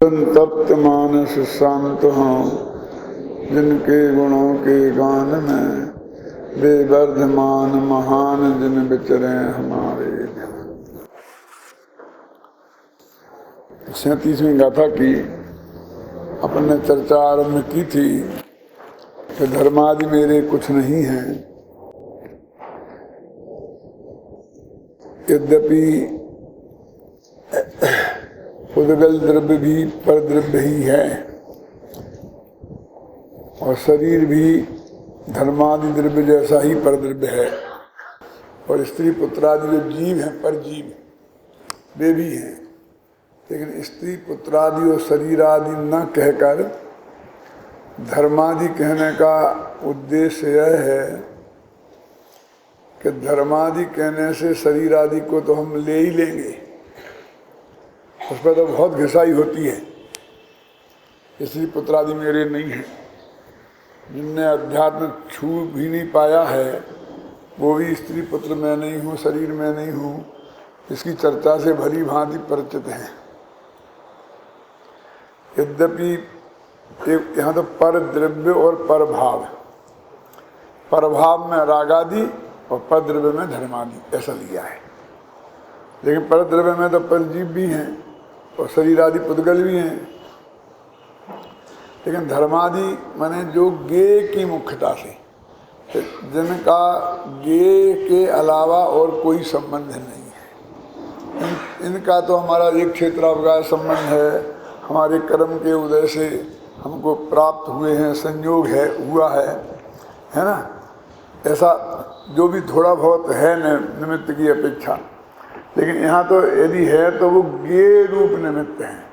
संतप्त मानस शांत हों, जिनके गुणों के गान में बेवर्धमान महान जिन विचरे हमारे। 37वीं गाथा की अपन ने चर्चा आरंभ की थी कि धर्मादि मेरे कुछ नहीं हैं, यद्यपि उद्गल द्रव्य भी पर द्रव्य ही है और शरीर भी धर्मादि द्रव्य जैसा ही पर द्रव्य है, और स्त्री पुत्रादि जो जीव हैं पर जीव वे भी हैं, लेकिन स्त्री पुत्रादि और शरीर आदि न कहकर धर्मादि कहने का उद्देश्य यह है कि धर्मादि कहने से शरीर आदि को तो हम ले ही लेंगे, उस पर तो बहुत घिसाई होती है। स्त्री पुत्रादि मेरे नहीं हैं, जिनने अध्यात्म छू भी नहीं पाया है वो भी स्त्री पुत्र मैं नहीं हूँ, शरीर में नहीं हूँ, इसकी चर्चा से भली भांति परिचित हैं। यद्यपि यहाँ तो पर द्रव्य और पर भाव, पर भाव में रागादि और पर द्रव्य में धर्मादि ऐसा लिया है, लेकिन पर द्रव्य में तो परजीव भी हैं और शरीर आदि पुद्गल भी हैं, लेकिन धर्मादि माने जो गे की मुख्यता से, जिनका गे के अलावा और कोई संबंध नहीं है, इनका तो हमारा एक क्षेत्रावकाश संबंध है, हमारे कर्म के उदय से हमको प्राप्त हुए हैं, संयोग है, हुआ है ना, ऐसा जो भी थोड़ा बहुत है निमित्त की अपेक्षा। लेकिन यहाँ तो यदि है तो वो गे रूप निमित्त हैं।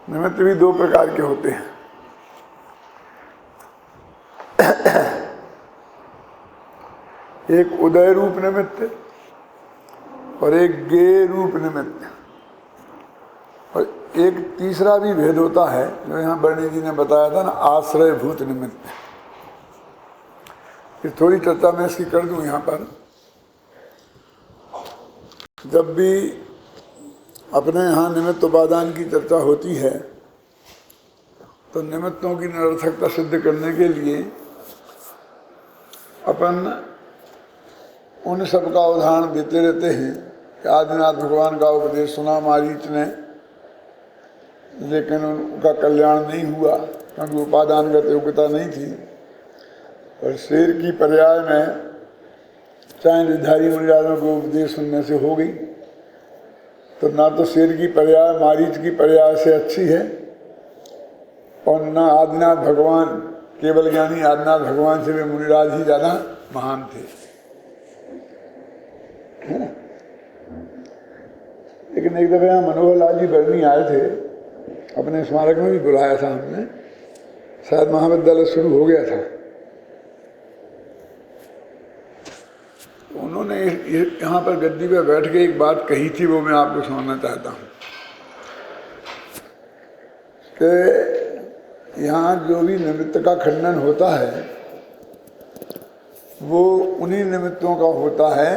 निमित्त भी दो प्रकार के होते हैं, एक उदय रूप निमित्त और एक गे रूप निमित्त, और एक तीसरा भी भेद होता है जो यहाँ बर्णी जी ने बताया था ना, आश्रय भूत निमित्त। फिर थोड़ी चर्चा मैं इसकी कर दूं यहाँ पर। जब भी अपने यहाँ निमित्त उपादान की चर्चा होती है तो निमित्तों की निरर्थकता सिद्ध करने के लिए अपन उन सब का उदाहरण देते रहते हैं कि आदिनाथ भगवान का उपदेश सुना मारीच ने, लेकिन उनका कल्याण नहीं हुआ क्योंकि उपादानगत योग्यता नहीं थी, और शेर की पर्याय में चाहे रिधारी मुनिराजों को उपदेश सुनने से हो गई, तो ना तो शेर की पर्याय मारीच की पर्याय से अच्छी है और ना आदिनाथ भगवान, केवल ज्ञानी आदिनाथ भगवान से वे मुनिराज ही ज़्यादा महान थे, है ना। लेकिन एक दफ़े यहाँ मनोहर लाल जी बर्नी आए थे, अपने स्मारक में भी बुलाया था हमने, शायद महाविद्यालय शुरू हो गया था। उन्होंने यहाँ पर गद्दी पे बैठ के एक बात कही थी, वो मैं आपको सुनाना चाहता हूँ कि यहाँ जो भी निमित्त का खंडन होता है वो उन्हीं निमित्तों का होता है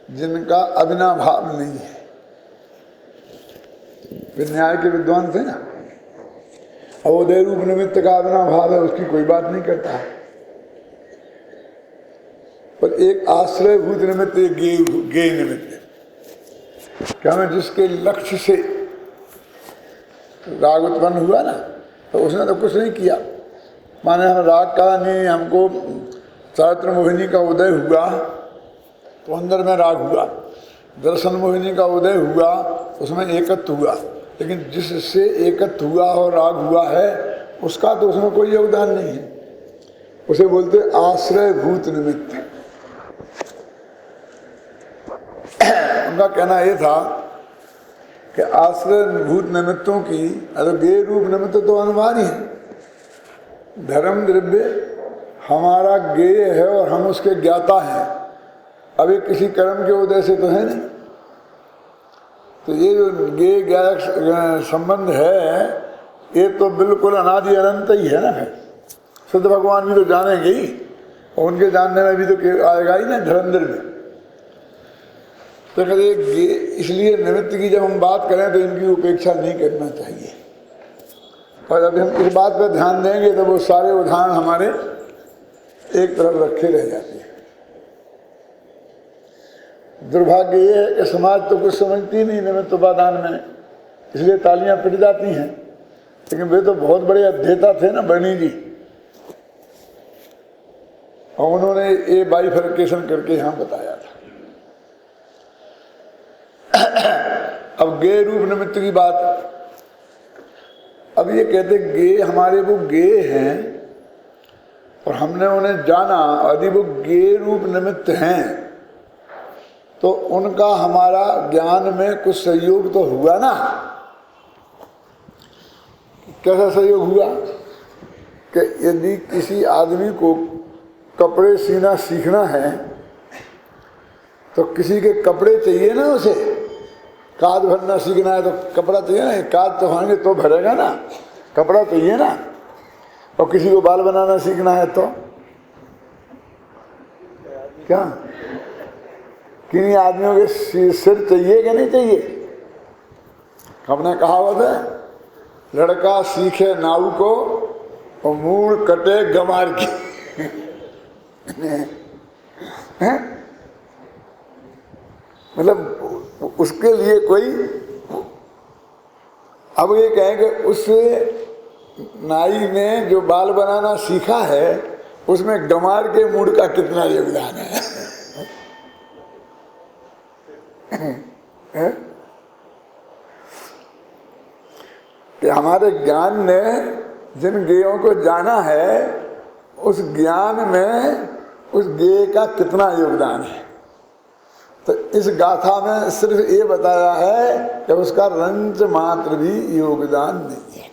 जिनका अविनाभाव नहीं है। वे न्याय के विद्वान थे ना, अवोदय रूप निमित्त का अविनाभाव है, उसकी कोई बात नहीं करता है, पर एक आश्रय भूत निमित्त, एक गे निमित्त, क्या मैं जिसके लक्ष्य से राग उत्पन्न हुआ ना, तो उसने तो कुछ नहीं किया, माने हम राग का नहीं, हमको चारित्र मोहिनी का उदय हुआ तो अंदर में राग हुआ, दर्शन मोहिनी का उदय हुआ उसमें एकत्व हुआ, लेकिन जिससे एकत्व हुआ और राग हुआ है उसका तो उसमें कोई योगदान नहीं है, उसे बोलते आश्रय भूत निमित्त। उनका कहना यह था कि आश्रय भूत निमित्तों की गे रूप निमित्त तो अनिवार्य है। धर्म द्रव्य हमारा गेय है और हम उसके ज्ञाता हैं, अभी किसी कर्म के उदय से तो है नहीं, तो ये जो गेय ज्ञायक संबंध है ये तो बिल्कुल अनादि अनंत ही है ना। शुद्ध भगवान भी तो जानेंगे ही, और उनके जानने में भी तो आएगा ही ना धर्म द्रव्य। तो कहते गे, इसलिए निमित्त की जब हम बात करें तो इनकी उपेक्षा नहीं करना चाहिए। और अभी हम इस बात पर ध्यान देंगे तो वो सारे उदाहरण हमारे एक तरफ रखे रह जाते हैं। दुर्भाग्य ये है कि समाज तो कुछ समझती नहीं निमित्त उपादान में, इसलिए तालियां पिट जाती हैं। लेकिन वे तो बहुत बड़े अध्येता थे ना बर्नी जी, और उन्होंने ये बाइफर्केशन करके यहाँ बताया था। अब गे रूप निमित्त की बात, अब ये कहते गे हमारे वो गे हैं और हमने उन्हें जाना, यदि वो गे रूप निमित्त हैं तो उनका हमारा ज्ञान में कुछ सहयोग तो हुआ ना। कैसा सहयोग हुआ कि यदि किसी आदमी को कपड़े सीना सीखना है तो किसी के कपड़े चाहिए ना, उसे काज भरना सीखना है तो कपड़ा चाहिए ना, काज तो होंगे तो भरेगा ना, कपड़ा चाहिए ना। और किसी को बाल बनाना सीखना है तो क्या किन्हीं आदमियों के सिर चाहिए कि नहीं चाहिए। हमने कहा हुआ है लड़का सीखे नाव को और मूल कटे गमार की। मतलब उसके लिए कोई, अब ये कहेंगे उस नाई ने जो बाल बनाना सीखा है उसमें गमार के मूड का कितना योगदान है। कि हमारे ज्ञान ने जिन गेयों को जाना है उस ज्ञान में उस गेय का कितना योगदान है। तो इस गाथा में सिर्फ ये बताया है कि उसका रंच मात्र भी योगदान नहीं है।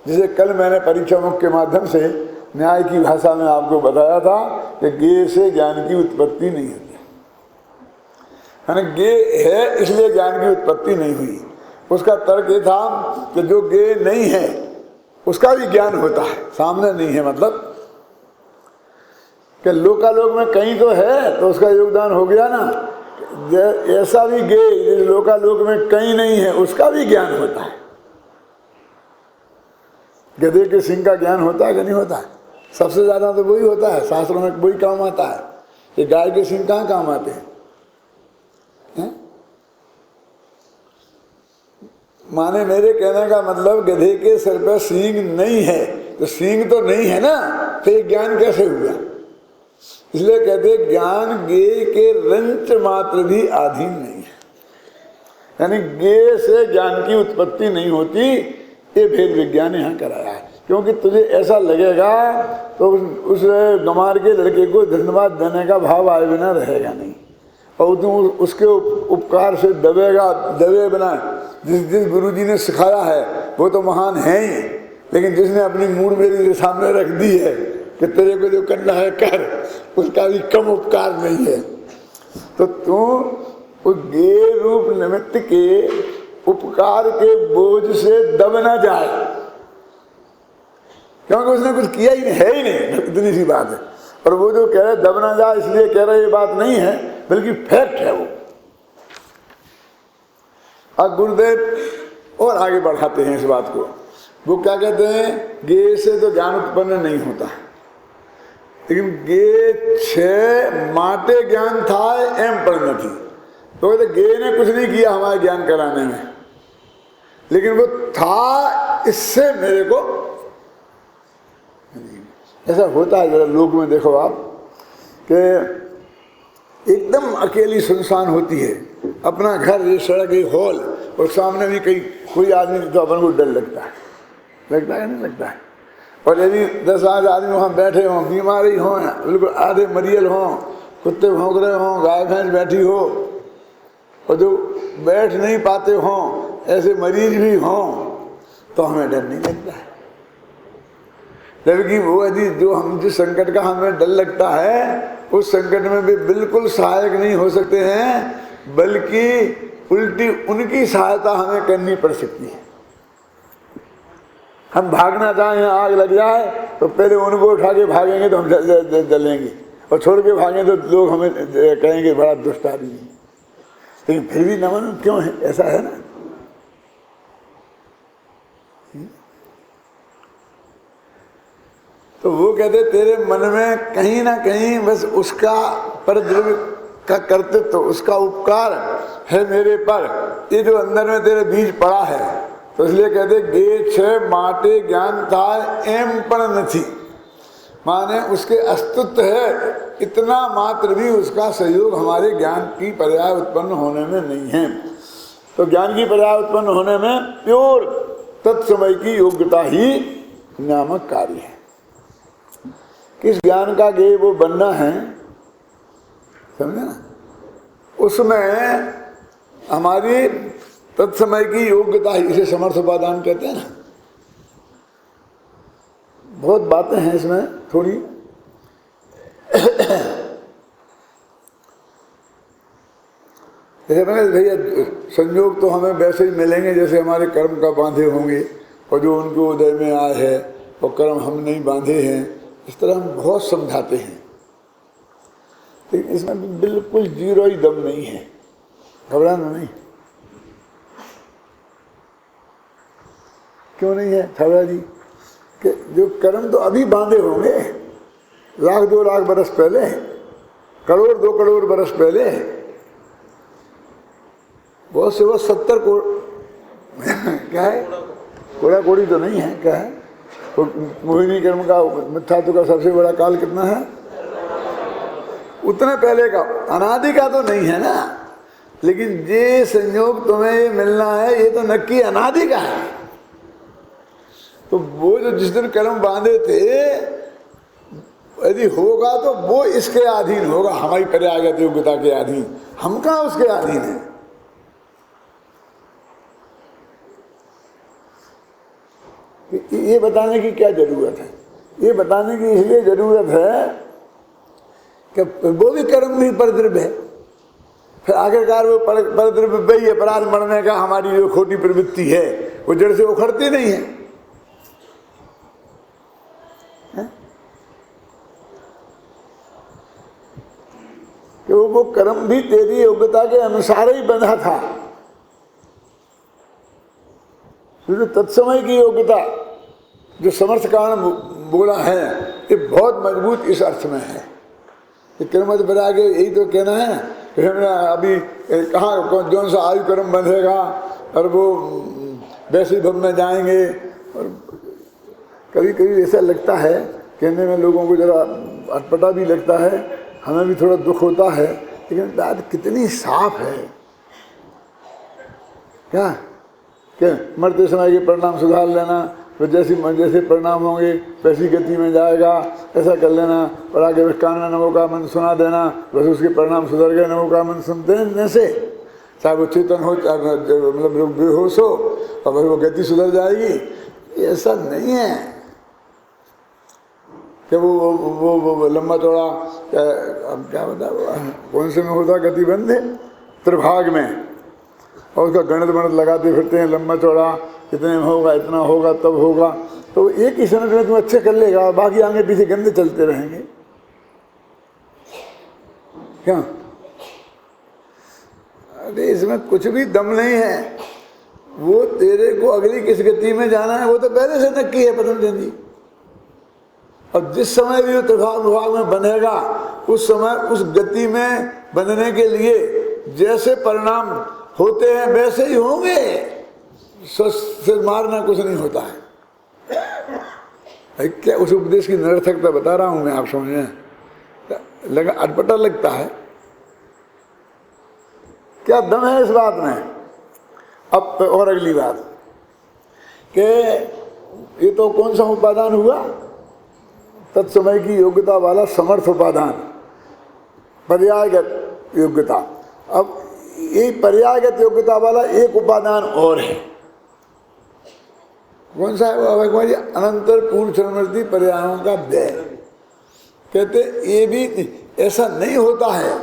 जिसे कल मैंने परीक्षा मुख के माध्यम से न्याय की भाषा में आपको बताया था कि गेय से ज्ञान की उत्पत्ति नहीं होती, यानी गेय है इसलिए ज्ञान की उत्पत्ति नहीं हुई। उसका तर्क ये था कि जो गेय नहीं है उसका भी ज्ञान होता है, सामने नहीं है, मतलब कि लोकालोक में कहीं तो है तो उसका योगदान हो गया ना। ऐसा भी गेय जिस लोकालोक में कहीं नहीं है उसका भी ज्ञान होता है। गधे के सिंह का ज्ञान होता है कि नहीं होता है? सबसे ज्यादा तो वही होता है, शास्त्रों में वही काम आता है। ये गाय के सिंह कहाँ काम आते हैं? माने मेरे कहने का मतलब गधे के सिर पर सींग नहीं है तो सींग तो नहीं है ना, फिर ज्ञान कैसे हुआ? इसलिए कहते ज्ञान गेय के रंच मात्र भी अधीन नहीं है, यानी गेय से ज्ञान की उत्पत्ति नहीं होती। ये भेद विज्ञान यहाँ कराया है, क्योंकि तुझे ऐसा लगेगा तो उस गमार के लड़के को धन्यवाद देने का भाव आए बिना रहेगा नहीं, और तुम उसके उपकार से दबे बिना जिस गुरु जी ने सिखाया है वो तो महान है ही, लेकिन जिसने अपनी मूड मेरी सामने रख दी है कि तेरे को जो करना है कर, उसका भी कम उपकार नहीं है। तो तू उस गेय रूप निमित्त के उपकार के बोझ से दब ना जाए, क्योंकि उसने कुछ किया ही नहीं, है ही नहीं, इतनी सी बात है। और वो जो कह रहे दब ना जाए इसलिए कह रहे ये बात नहीं है, बल्कि फैक्ट है वो। अब गुरुदेव और आगे बढ़ाते हैं इस बात को। वो क्या कहते हैं, गेय से तो ज्ञान उत्पन्न नहीं होता, लेकिन गेय छे माटे ज्ञान था एम पढ़ना थी। तो कहते गेय ने कुछ नहीं किया हमारे ज्ञान कराने में, लेकिन वो था इससे मेरे को ऐसा होता है। जरा लोक में देखो आप कि एकदम अकेली सुनसान होती है, अपना घर, ये सड़क, ये हॉल, और सामने भी कोई आदमी तो अपन को डर लगता है नहीं लगता है। और यदि 10 आदमी वहाँ बैठे हों, बीमारी हों, बिल्कुल आधे मरियल हों, कुत्ते भौंक रहे हों, गाय भैंस बैठी हो, और जो बैठ नहीं पाते हों ऐसे मरीज भी हों, तो हमें डर नहीं लगता है। जबकि वो यदि जो हम जिस संकट का हमें डर लगता है उस संकट में भी बिल्कुल सहायक नहीं हो सकते हैं, बल्कि उल्टी उनकी सहायता हमें करनी पड़ सकती है। हम भागना चाहें, आग लग जाए तो पहले उनको उठा के भागेंगे तो हम जलेंगे, और छोड़ के भागें तो लोग हमें कहेंगे बड़ा दुष्ट आदमी। लेकिन फिर भी न मानूं क्यों है, ऐसा है ना। तो वो कहते तेरे मन में कहीं ना कहीं बस उसका परद्रव्य का कर्तृत्व, उसका उपकार है मेरे पर, ये जो अंदर में तेरे बीज पड़ा है। तो इसलिए कहते गे छे माटे ज्ञान था एम पण नहीं, माने उसके अस्तित्व है, इतना मात्र भी उसका सहयोग हमारे ज्ञान की पर्याय उत्पन्न होने में नहीं है। तो ज्ञान की पर्याय उत्पन्न होने में प्योर तत्समय की योग्यता ही नामक कार्य है। किस ज्ञान का गे वो बनना है, समझे ना, उसमें हमारी तत्समय की योग्यता ही, इसे समर्थ उपादान कहते हैं ना। बहुत बातें हैं इसमें थोड़ी। जैसे मैंने भैया संयोग तो हमें वैसे ही मिलेंगे जैसे हमारे कर्म का बांधे होंगे, और जो उनके उदय में आए है वो कर्म हम नहीं बांधे हैं, इस तरह हम बहुत समझाते हैं। लेकिन इसमें बिल्कुल जीरो ही दम नहीं है, घबराना नहीं। क्यों नहीं है छावड़ा जी? कि जो कर्म तो अभी बांधे होंगे, 1,00,000 2 लाख बरस पहले, करोड़ 2 करोड़ बरस पहले, बहुत से वो 70 क्या है, कोड़ा कोड़ी तो नहीं है, क्या है मोहिनी कर्म का मिथ्यात्व का सबसे बड़ा काल कितना है? उतने पहले का, अनादि का तो नहीं है ना। लेकिन ये संयोग तुम्हें ये मिलना है, ये तो नक्की अनादि का है। तो वो जो जिस दिन कर्म बांधे थे, यदि होगा तो वो इसके अधीन होगा, हमारी पर्यायगत योग्यता के अधीन। हम कहाँ उसके अधीन है? ये बताने की क्या जरूरत है? ये बताने की इसलिए जरूरत है कि वो भी कर्म भी परद्रव्य है। फिर आखिरकार वो परद्रव्य वही अपराध मरने का हमारी जो खोटी प्रवृत्ति है, वो जड़ से उखड़ती नहीं है। कि वो कर्म भी तेरी योग्यता के अनुसार ही बंधा था। तो तत्समय की योग्यता जो समर्थ कारण बोला है, ये बहुत मजबूत इस अर्थ में है। कर्मत बना के यही तो कहना है कि अभी कहाँ कौन सा आयु कर्म बंधेगा, और वो वैसे भव में जाएंगे। और कभी कभी ऐसा लगता है, कहने में लोगों को जरा अटपटा भी लगता है, हमें भी थोड़ा दुख होता है, लेकिन बात कितनी साफ है। क्या मरते समय के परिणाम सुधार लेना, तो जैसे परिणाम होंगे वैसी गति में जाएगा, ऐसा कर लेना। और आगे कान में नमो का मन सुना देना, बस उसके परिणाम सुधर गए। नमो का मन सुनते से चाहे वो चेतन हो, मतलब बेहोश हो, और बस वो गति सुधर जाएगी। ऐसा नहीं है कि वो लंबा चौड़ा क्या बता, कौन से में होता गति बंद है, त्रिभाग में, और उसका गणित वणित लगाते फिरते हैं, लंबा चौड़ा इतने में होगा, इतना होगा, तब होगा। तो एक ही समय में तुम अच्छे कर लेगा, बाकी आगे पीछे गंदे चलते रहेंगे। क्या? अरे इसमें कुछ भी दम नहीं है। वो तेरे को अगली किस गति में जाना है वो तो पहले से नक्की है पतंजलि जी। और जिस समय भी वो त्रिभाग में बनेगा, उस समय उस गति में बनने के लिए जैसे परिणाम होते हैं वैसे ही होंगे। सिर मारना कुछ नहीं होता है। क्या उस उपदेश की निरर्थकता बता रहा हूं मैं, आप समझे? लगा अटपटा लगता है। क्या दम है इस बात में? अब और अगली बात कि ये तो कौन सा उपादान हुआ? तत्समय की योग्यता वाला समर्थ उपादान, पर्यायगत योग्यता। अब ये पर्यायगत योग्यता वाला एक उपादान और है। कौन सा है भगवान जी? अनंतर पूर्व क्षणवर्ती पर्यायों का व्यय। कहते ये भी ऐसा नहीं होता है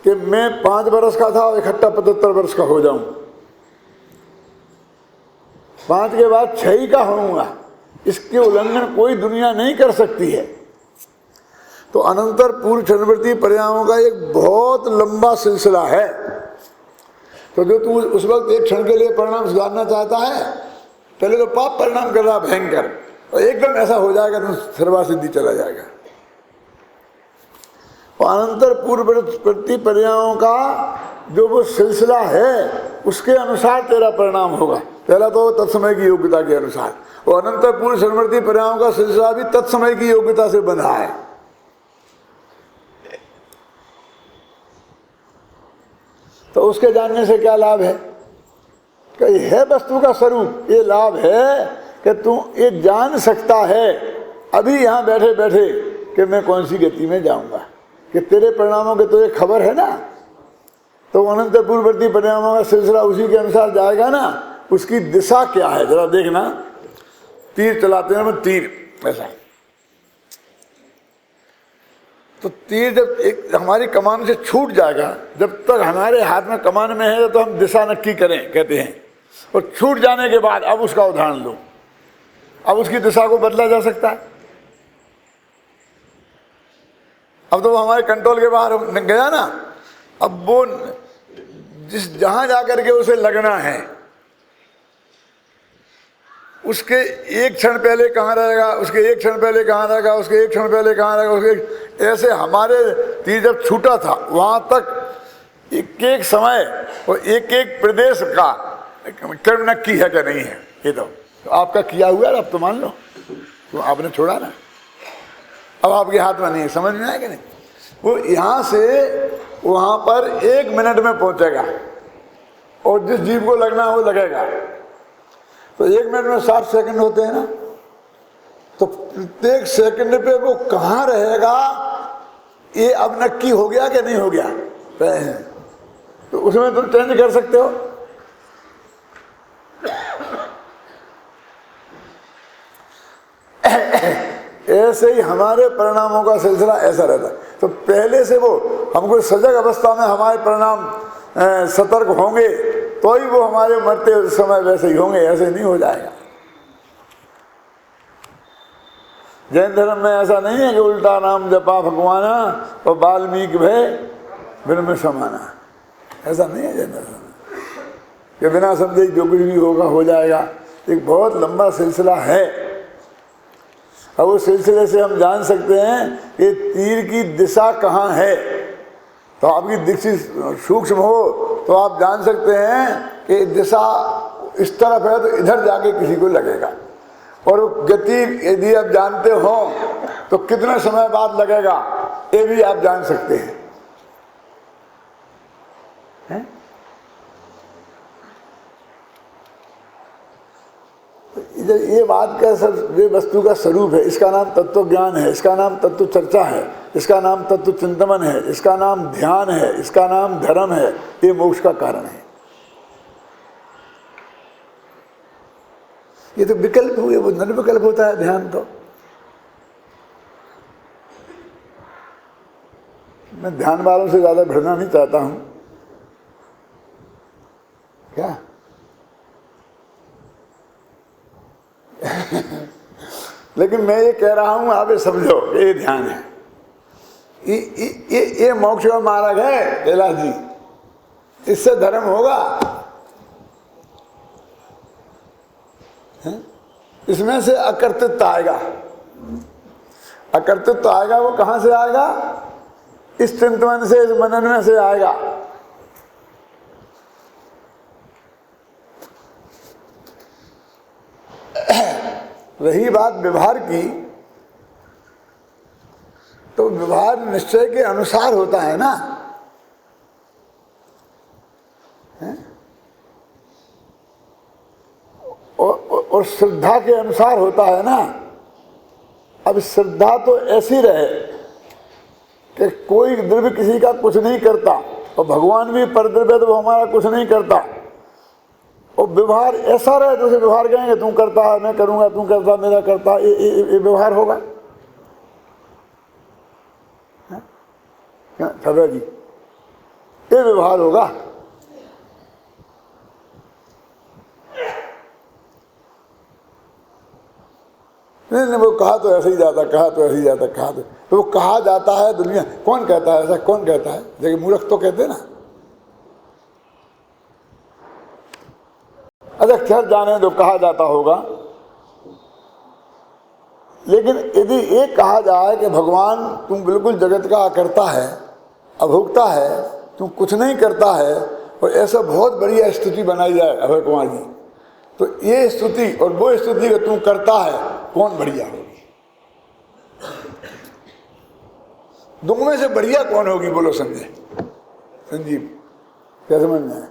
कि मैं 5 वर्ष का था और इकट्ठा 75 वर्ष का हो जाऊं, 5 के बाद 6 ही का होऊंगा। इसके उल्लंघन कोई दुनिया नहीं कर सकती है। तो अनंतर पूर्व क्षणवर्ती पर्यायों का एक बहुत लंबा सिलसिला है। तो जो तू उस वक्त एक क्षण के लिए परिणाम सुधारना चाहता है, पहले तो पाप परिणाम कर रहा भयंकर, और एकदम ऐसा हो जाएगा तो सर्वा सिद्धि चला जाएगा। और अनंतर पूर्व प्रति पर्यायों का जो वो सिलसिला है उसके अनुसार तेरा परिणाम होगा। पहला तो तत्समय की योग्यता के अनुसार, और अनंतर पूर्व समृद्धि पर्यायों का सिलसिला भी तत्समय की योग्यता से बंधा है। तो उसके जानने से क्या लाभ है कि है वस्तु का स्वरूप, ये लाभ है कि तू ये जान सकता है अभी यहाँ बैठे बैठे कि मैं कौन सी गति में जाऊंगा, कि तेरे परिणामों के तो एक खबर है ना। तो अनंत पूर्ववर्ती परिणामों का सिलसिला उसी के अनुसार जाएगा ना। उसकी दिशा क्या है जरा देखना, तीर चलाते हैं हम, तीर ऐसा, तो तीर जब एक हमारी कमान से छूट जाएगा, जब तक हमारे हाथ में कमान में है तो हम दिशा नक्की करें कहते हैं, और छूट जाने के बाद अब उसका उदाहरण लो, अब उसकी दिशा को बदला जा सकता है। अब तो वो हमारे कंट्रोल के बाहर गया ना। अब वो जिस जहां जाकर के उसे लगना है उसके एक क्षण पहले कहाँ रहेगा, उसके एक क्षण पहले कहाँ रहेगा, उसके एक क्षण पहले कहाँ रहेगा, उसके ऐसे हमारे तीर जब छूटा था वहां तक एक एक समय और एक एक प्रदेश का कर्म नक्की है क्या नहीं है। ये तो आपका किया हुआ है, अब तो मान लो, तो आपने छोड़ा ना, अब आपके हाथ में नहीं है। समझ में आया कि नहीं। वो यहाँ से वहाँ पर 1 मिनट में पहुँचेगा, और जिस जीव को लगना है वो लगेगा। तो 1 मिनट में 60 सेकंड होते हैं ना, तो प्रत्येक सेकंड पे वो कहाँ रहेगा ये अब नक्की हो गया कि नहीं हो गया। तो उसमें तुम चेंज कर सकते हो। ऐसे ही हमारे परिणामों का सिलसिला ऐसा रहता है। तो पहले से वो हमको सजग अवस्था में हमारे परिणाम सतर्क होंगे तो ही वो हमारे मरते समय वैसे ही होंगे, ऐसे नहीं हो जाएगा। जैन धर्म में ऐसा नहीं है कि उल्टा नाम जपा भगवाना और वाल्मीकि भय ब्रह्म समाना, ऐसा नहीं है जैन धर्म में कि बिना समझे जो कुछ भी होगा हो जाएगा। एक बहुत लंबा सिलसिला है। अब उस सिलसिले से हम जान सकते हैं कि तीर की दिशा कहाँ है। तो आपकी दृष्टि सूक्ष्म हो तो आप जान सकते हैं कि दिशा इस तरफ है तो इधर जाके किसी को लगेगा, और गति यदि आप जानते हो तो कितने समय बाद लगेगा ये भी आप जान सकते हैं। ये बात का सब ये वस्तु का स्वरूप है। इसका नाम तत्व ज्ञान है, इसका नाम तत्व चर्चा है, इसका नाम तत्व चिंतन है, इसका नाम ध्यान है, इसका नाम धर्म है। ये मोक्ष का कारण है। ये तो विकल्प हुए, वो निर्विकल्प होता है ध्यान। तो मैं ध्यान वालों से ज्यादा भिड़ना नहीं चाहता हूं क्या। लेकिन मैं ये कह रहा हूं आप ये समझो, ये ध्यान है। ये मोक्ष का मार्ग है कैलाश जी, इससे धर्म होगा। इसमें से अकर्तृत्व आएगा। अकर्तृत्व आएगा, वो कहां से आएगा? इस चिंतन से, इस मनन में से आएगा। रही बात व्यवहार की, तो व्यवहार निश्चय के अनुसार होता है ना। और श्रद्धा के अनुसार होता है ना। अब श्रद्धा तो ऐसी रहे कि कोई द्रव्य किसी का कुछ नहीं करता, और भगवान भी परद्रव्य तो वो हमारा कुछ नहीं करता। और व्यवहार ऐसा रहे तो उसे व्यवहार कहेंगे, तू करता है मैं करूंगा, तू करता मेरा करता, ये व्यवहार होगा क्या जी? ये व्यवहार होगा। नहीं, वो कहा तो ऐसे ही जाता, कहा तो ऐसे ही जाता, कहा तो वो कहा जाता है। दुनिया कौन कहता है ऐसा? कौन कहता है? लेकिन मूर्ख तो कहते ना। अच्छा खैर जाने दो, कहा जाता होगा। लेकिन यदि एक कहा जाए कि भगवान तुम बिल्कुल जगत का अकर्ता है, अभोक्ता है, तुम कुछ नहीं करता है, और ऐसा बहुत बढ़िया स्तुति बनाई जाए अभय कुमार जी, तो ये स्तुति और वो स्तुति को तुम करता है, कौन बढ़िया होगी? दोनों में से बढ़िया कौन होगी? बोलो संजय, संजीव, क्या समझ में है?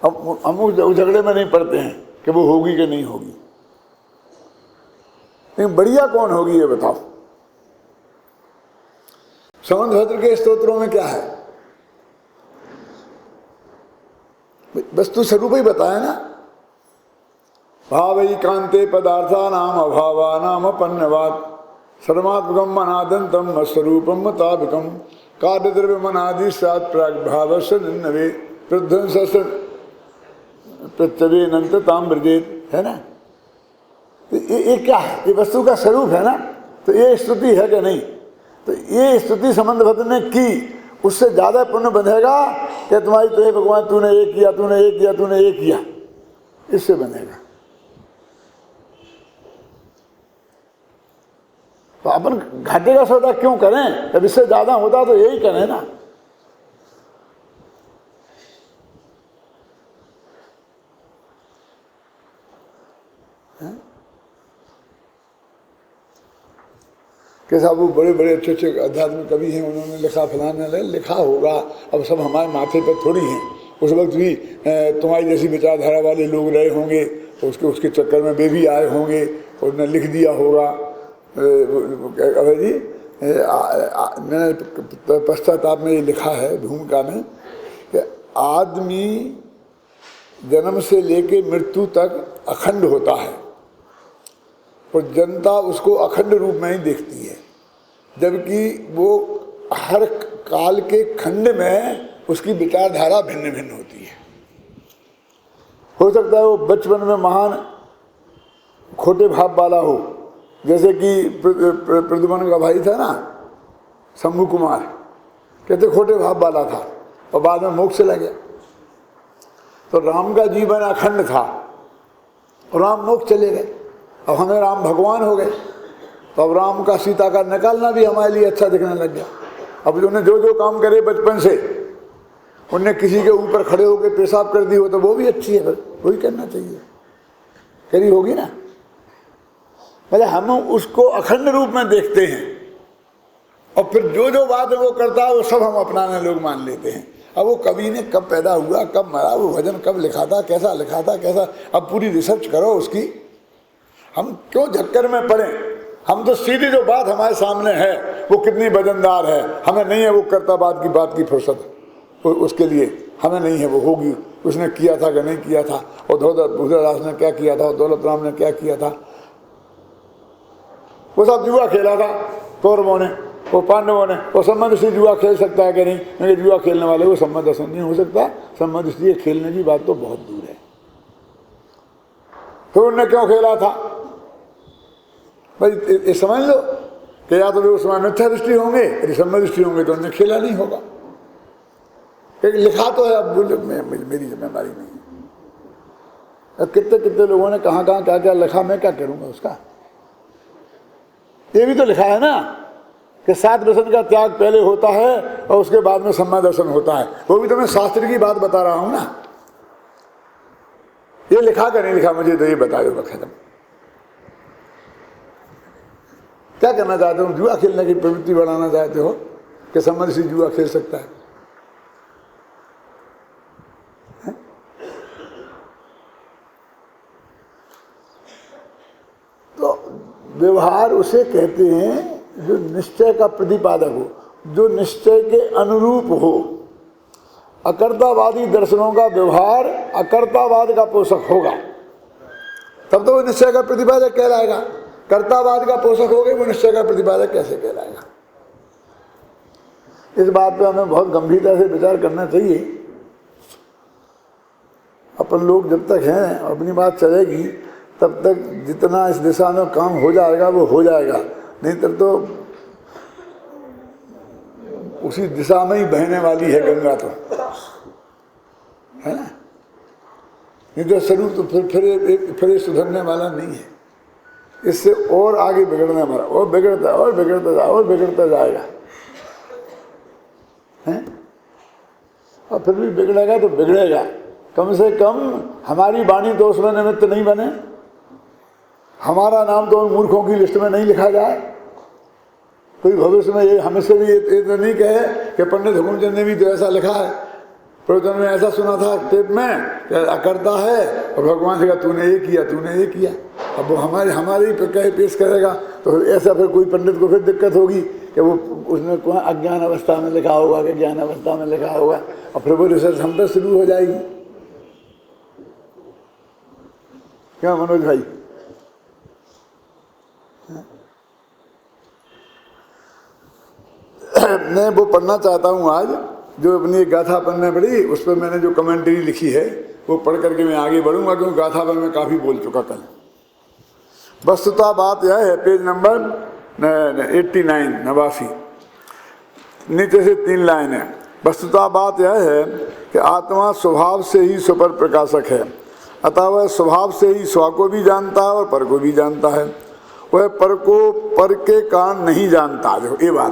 हम उस झगड़े में नहीं पड़ते हैं कि वो होगी कि नहीं होगी, लेकिन बढ़िया कौन होगी ये बताओ। समंतभद्र के स्तोत्रों में क्या है? वस्तु स्वरूप ही बताया ना, भावई कांते पदार्था नाम अभावा नाम पन्नवात सर्वात्मकम अनादंतम स्वरूपम ताबिकम कार्य द्रव्य मनादि सात प्राग भाव से निन्नवे प्रध्वंस प्रत्यवे अनंत ताम ब्रजेत, है ना? ये क्या है? ये वस्तु का स्वरूप है ना, तो ये स्तुति है कि नहीं? तो ये स्तुति समंतभद्र ने की, उससे ज्यादा पुण्य बनेगा कि तुम्हारी तो भगवान तूने ये किया, तूने ये किया, तूने ये किया, इससे बनेगा। तो अपन घाटे का सौदा क्यों करें? जब इससे ज्यादा होता तो यही करें ना। कि साहब वो बड़े बड़े अच्छे अच्छे आध्यात्मिक कवि हैं, उन्होंने लिखा, फलाने ने लिखा होगा, अब सब हमारे माथे पर थोड़ी हैं। उस वक्त भी तुम्हारी जैसी विचारधारा वाले लोग रहे होंगे, उसके चक्कर में वे भी आए होंगे, उन्होंने लिख दिया होगा। अभय जी, मैंने पश्चाताप में ये लिखा है भूमिका में कि आदमी जन्म से लेके मृत्यु तक अखंड होता है और जनता उसको अखंड रूप में ही देखती है, जबकि वो हर काल के खंड में उसकी विचारधारा भिन्न भिन्न होती है। हो सकता है वो बचपन में महान खोटे भाव वाला हो, जैसे कि प्रद्युम्न का भाई था ना शंभू कुमार, कहते खोटे भाव वाला था और बाद में मोक्ष चला गया। तो राम का जीवन अखंड था और राम मोक्ष चले गए, अब हमें राम भगवान हो गए, तो अब राम का सीता का निकालना भी हमारे लिए अच्छा दिखने लग गया। अब उन्होंने जो जो काम करे बचपन से, उनने किसी के ऊपर खड़े होकर पेशाब कर दी हो तो वो भी अच्छी है, वही करना चाहिए, करी होगी ना। मतलब हम उसको अखंड रूप में देखते हैं और फिर जो जो बात वो करता है वो सब हम अपनाने लोग मान लेते हैं। अब वो कवि ने कब पैदा हुआ, कब मरा, वो भजन कब लिखा था, कैसा लिखा था, कैसा, अब पूरी रिसर्च करो उसकी। हम क्यों झक्कर में पड़े? हम तो सीधी जो बात हमारे सामने है वो कितनी वजनदार है, हमें नहीं है वो कर्तावाद की बात की फुर्सत, उसके लिए हमें नहीं है वो होगी, उसने किया था कि नहीं किया था, और धोधरदास ने क्या किया था, और दौलत राम ने क्या किया था। वो सब जुआ खेला था कौरवों ने, वो पांडवों ने, वो संबंध से जुआ खेल सकता है कि नहीं? क्योंकि जुआ खेलने वाले वो संबंध दर्शन नहीं हो सकता, संबंध इसलिए खेलने की बात तो बहुत दूर है। तो उनने क्यों खेला था भाई? ये समझ लो कि या तो वे उस समय मिथ्या दृष्टि होंगे, यदि संबंध दृष्टि होंगे तो उन्हें खेला नहीं होगा। लिखा तो है, अब मेरी जिम्मेदारी नहीं है। कितने कितने लोगों ने कहाँ कहाँ क्या क्या लिखा, मैं क्या करूँगा उसका? ये भी तो लिखा है ना कि 7 व्यसन का त्याग पहले होता है और उसके बाद में सम्मा दर्शन होता है। वो भी तो मैं शास्त्र की बात बता रहा हूं ना। ये लिखा का नहीं लिखा मुझे तो ये बता दो, खत्म। क्या करना चाहते हो? जुआ खेलने की प्रवृत्ति बढ़ाना चाहते हो कि सम्मा से जुआ खेल सकता है? तो व्यवहार उसे कहते हैं जो निश्चय का प्रतिपादक हो, जो निश्चय के अनुरूप हो। अकर्तावादी दर्शनों का व्यवहार अकर्तावाद का पोषक होगा, तब तो वो निश्चय का प्रतिपादक कहलाएगा। कर्तावाद का पोषक हो गए, वो निश्चय का प्रतिपादक कैसे कहलाएगा? इस बात पे हमें बहुत गंभीरता से विचार करना चाहिए। अपन लोग जब तक हैं, अपनी बात चलेगी तब तक जितना इस दिशा में काम हो जाएगा वो हो जाएगा, नहीं तब तो उसी दिशा में ही बहने वाली है गंगा, तो है ना। नहीं तो स्वरूप तो फिर सुधरने वाला नहीं है। इससे और आगे बिगड़ने वाला, और बिगड़ता जाएगा हैं? और फिर भी बिगड़ेगा तो बिगड़ेगा, कम से कम हमारी वाणी तो उसमें निमित्त नहीं बने, हमारा नाम तो उन मूर्खों की लिस्ट में नहीं लिखा जाए। कोई भविष्य में ये हमसे भी ये तो नहीं कहे कि पंडित हुकुमचंद ने भी तो ऐसा लिखा है, प्रवचन में ऐसा सुना था टेप में करता है, और भगवान से कहा तूने ये किया, तूने ये किया। अब वो हमारे ही कहे पेश करेगा तो ऐसा फिर कोई पंडित को फिर दिक्कत होगी कि वो उसने कौन अज्ञान अवस्था में लिखा होगा कि ज्ञान अवस्था में लिखा होगा, और फिर वो रिसर्च हम पर शुरू हो जाएगी। क्या मनोज भाई? मैं वो पढ़ना चाहता हूँ आज, जो अपनी एक गाथा पढ़ने पड़ी, उस पर मैंने जो कमेंट्री लिखी है वो पढ़ करके मैं आगे बढ़ूंगा, क्योंकि गाथा पर मैं काफ़ी बोल चुका कल। वस्तुतः बात यह है, पेज नंबर 89 नीचे से 3 लाइन है। वस्तुतः बात यह है कि आत्मा स्वभाव से ही स्वपर प्रकाशक है, अतः वह स्वभाव से ही स्व को भी जानता है और पर को भी जानता है। वह पर को पर के कारण नहीं जानता। देखो ये बात,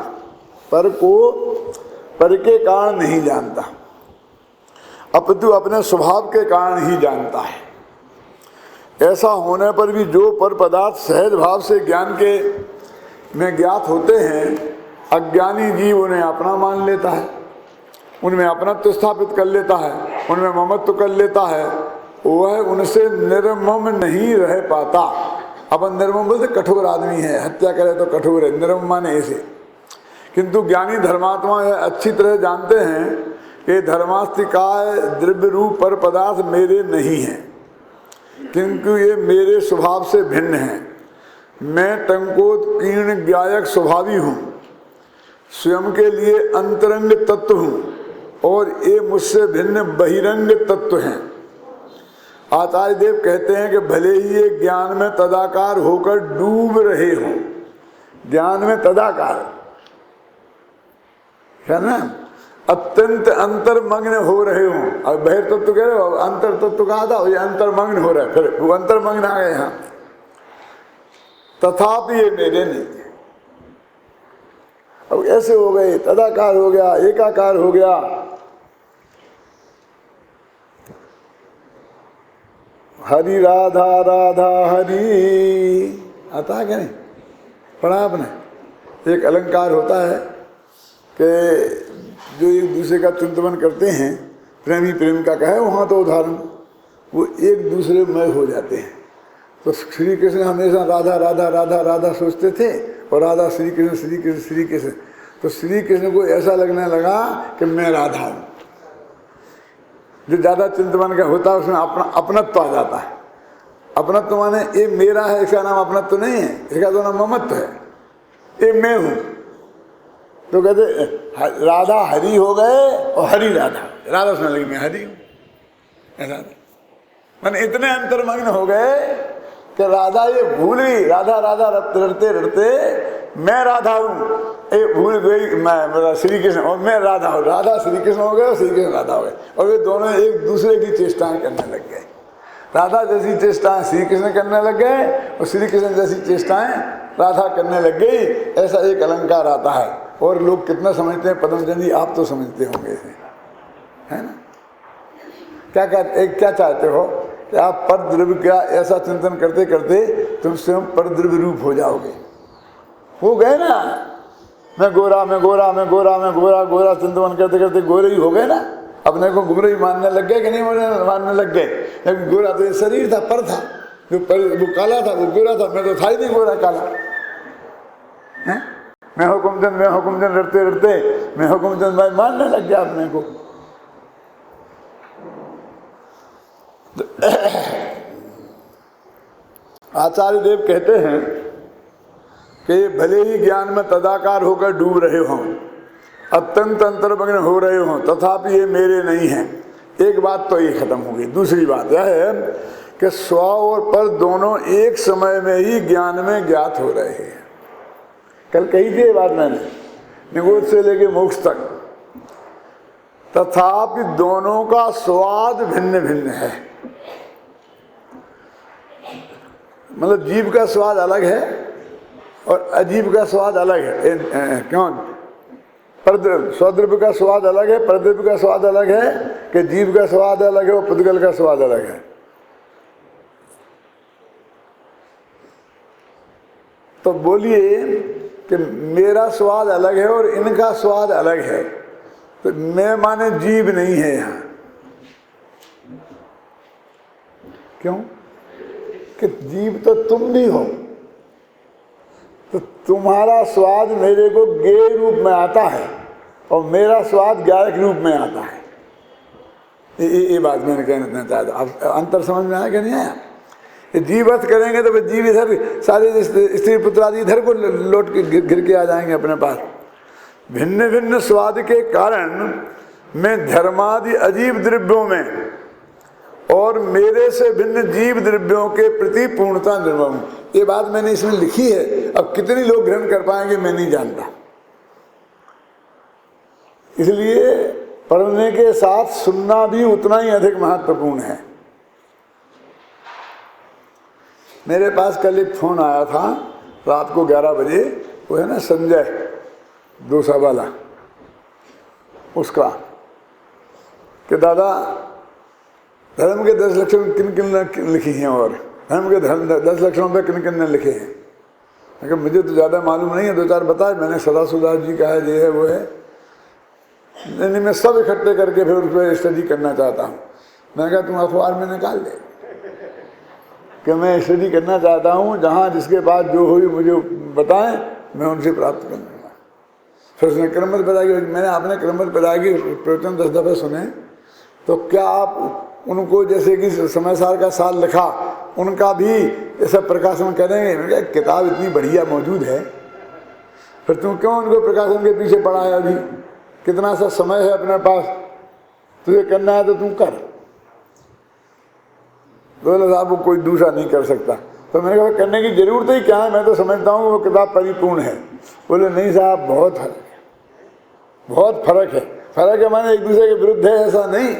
पर को पर के कारण नहीं जानता, अपितु अपने स्वभाव के कारण ही जानता है। ऐसा होने पर भी जो पर पदार्थ सहज भाव से ज्ञान के में ज्ञात होते हैं, अज्ञानी जीव उन्हें अपना मान लेता है, उनमें अपनत्व स्थापित कर लेता है, उनमें ममत्व कर लेता है, वह उनसे निर्मम नहीं रह पाता। अपन निर्मम बोलते कठोर आदमी है, हत्या करे तो कठोर है, निर्मम माने ऐसे। किंतु ज्ञानी धर्मात्मा यह अच्छी तरह जानते हैं कि धर्मास्तिकाय द्रव्य रूप पर पदार्थ मेरे नहीं हैं, क्योंकि ये मेरे स्वभाव से भिन्न हैं। मैं टंकोत्कीर्ण ज्ञायक स्वभावी हूँ, स्वयं के लिए अंतरंग तत्व हूँ, और ये मुझसे भिन्न बहिरंग तत्व हैं। आचार्य देव कहते हैं कि भले ही ये ज्ञान में तदाकार होकर डूब रहे हों, ज्ञान में तदाकार है ना, अत्यंत अंतर्मग्न हो रहे हों। अब बहिर तत्व कह रहे हो, अंतर तत्व कहा था, ये अंतर्मग्न हो रहा है, फिर वो अंतर्मग्न आ गए यहाँ। तथापि ये मेरे नहीं है। अब ऐसे हो गए, तदाकार हो गया, एकाकार हो गया। हरि राधा राधा हरि, आता है क्या नहीं? पढ़ा आपने? एक अलंकार होता है कि जो एक दूसरे का चिंतन करते हैं, प्रेमी प्रेम का कहे वहाँ तो उदाहरण, वो एक दूसरे में हो जाते हैं। तो श्री कृष्ण हमेशा राधा राधा राधा राधा सोचते थे, और राधा श्री कृष्ण श्री कृष्ण श्री कृष्ण। तो श्री कृष्ण को ऐसा लगने लगा कि मैं राधा हूँ। जो ज़्यादा चिंतन का होता है उसमें अपनत्व आ जाता है। अपनत्व माने ये मेरा है, इसका नाम अपनत्व नहीं है, इसका तो नाम ममत्व है, ये मैं हूँ। तो कहते राधा हरि हो गए और हरि राधा, राधा सुनने लगी मैं हरि हूँ, ऐसा मैंने इतने अंतर्मग्न हो गए कि राधा ये भूल गई, राधा राधा रटते रटते मैं राधा हूँ, ये भूल गई मैं मेरा श्री कृष्ण, और मैं राधा हूँ। राधा श्री कृष्ण हो गए और श्री कृष्ण राधा हो गए, और वे दोनों एक दूसरे की चेष्टाएं करने लग गए। राधा जैसी चेष्टाएं श्री कृष्ण करने लग गए, और श्री कृष्ण जैसी चेष्टाएं राधा करने लग गई। ऐसा एक अलंकार आता है। और लोग कितना समझते हैं पद्मचंद जी, आप तो समझते होंगे इसे, है ना? क्या क्या चाहते हो कि आप पर द्रव्य का ऐसा चिंतन करते करते तुम स्वयं पर द्रव्य रूप हो जाओगे। हो गए ना, मैं गोरा मैं गोरा मैं गोरा मैं गोरा गोरा चिंतन करते करते गोरे ही हो गए ना। अपने को गुमराही मानने लग गए कि नहीं मानने लग गए? लेकिन गोरा तो ये शरीर था, पर था, जो वो काला था वो गोरा था, मैं तो था ही नहीं गोरा काला है? मैं हुकुमचंद लड़ते लड़ते मैं हुकुमचंद भाई मानने लग गया अपने को। आचार्य देव कहते हैं कि भले ही ज्ञान में तदाकार होकर डूब रहे हों, अत्यंत अंतर्मग्न हो रहे हों, तथापि ये मेरे नहीं हैं। एक बात तो ये खत्म हो गई। दूसरी बात यह है कि स्व और पर दोनों एक समय में ही ज्ञान में ज्ञात हो रहे हैं। कल कही थी ये बात मैंने, निगोद से लेके मोक्ष तक। तथापि दोनों का स्वाद भिन्न भिन्न है। मतलब जीव का स्वाद अलग है और अजीब का स्वाद अलग है। क्यों? स्वद्रव्य का स्वाद अलग है, परद्रव्य का स्वाद अलग है, कि जीव का स्वाद अलग है और पुद्गल का स्वाद अलग है। तो बोलिए कि मेरा स्वाद अलग है और इनका स्वाद अलग है, तो मैं माने जीव नहीं है यहाँ। क्यों? कि जीव तो तुम भी हो, तो तुम्हारा स्वाद मेरे को गेय रूप में आता है और मेरा स्वाद गायक रूप में आता है। ये बात मैंने कहना चाहता। अब अंतर समझ में आया कि नहीं आया? जीवत करेंगे तो जीव इधर सारे स्त्री पुत्र आदि इधर को लौट के गिर के आ जाएंगे अपने पास। भिन्न भिन्न स्वाद के कारण मैं धर्मादि अजीब द्रव्यों में और मेरे से भिन्न जीव द्रव्यों के प्रति पूर्णता निर्मम हूं। ये बात मैंने इसमें लिखी है। अब कितनी लोग ग्रहण कर पाएंगे मैं नहीं जानता। इसलिए पढ़ने के साथ सुनना भी उतना ही अधिक महत्वपूर्ण है। मेरे पास कल एक फोन आया था रात को 11 बजे, वो है ना संजय दोसा वाला, उसका, कि दादा धर्म के 10 लक्षण किन किन लिखी हैं और धर्म के 10 लक्षणों पे किन किन ने लिखे हैं। लेकिन मुझे तो ज़्यादा मालूम नहीं है, 2-4 बताए मैंने। सदाशिवदास जी का है, ये है वो है, नहीं मैं सब इकट्ठे करके फिर उस पर स्टडी करना चाहता हूँ। मैंने कहा तुम अखबार में निकाल दे कि मैं स्टडी करना चाहता हूँ, जहाँ जिसके पास जो हुई मुझे बताएं, मैं उनसे प्राप्त कर लूँगा। फिर उसने क्रमबद्ध पैदागी, मैंने आपने क्रमबद्ध पैदागी प्रवचन 10 दफ़े सुने, तो क्या आप उनको जैसे कि समय सार का साल लिखा उनका भी ऐसा प्रकाशन करेंगे? मैंने कहा किताब इतनी बढ़िया मौजूद है, फिर तुम क्यों उनको प्रकाशन के पीछे पड़ा है? अभी कितना सा समय है अपने पास, तुझे करना है तो तू कर। बोले साहब वो कोई दूसरा नहीं कर सकता। तो मैंने कहा करने की जरूरत ही क्या है, मैं तो समझता हूँ वो किताब परिपूर्ण है। बोले नहीं साहब बहुत फर्क है, बहुत फर्क है। फर्क है माने एक दूसरे के विरुद्ध है ऐसा नहीं।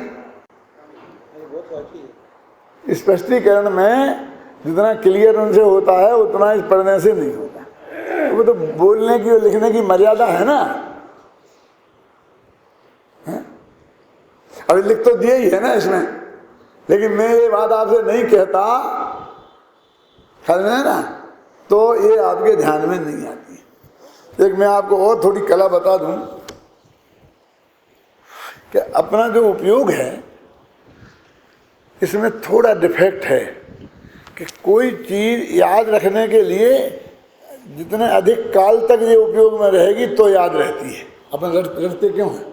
स्पष्टीकरण में जितना क्लियर उनसे होता है उतना इस पढ़ने से नहीं होता। वो तो बोलने की और लिखने की मर्यादा है ना। अभी लिख तो दिया ही है ना इसमें, लेकिन मैं ये बात आपसे नहीं कहता, समझ में ना, तो ये आपके ध्यान में नहीं आती। एक मैं आपको और थोड़ी कला बता दूं कि अपना जो उपयोग है इसमें थोड़ा डिफेक्ट है कि कोई चीज याद रखने के लिए जितने अधिक काल तक ये उपयोग में रहेगी तो याद रहती है। अपन रटते क्यों है?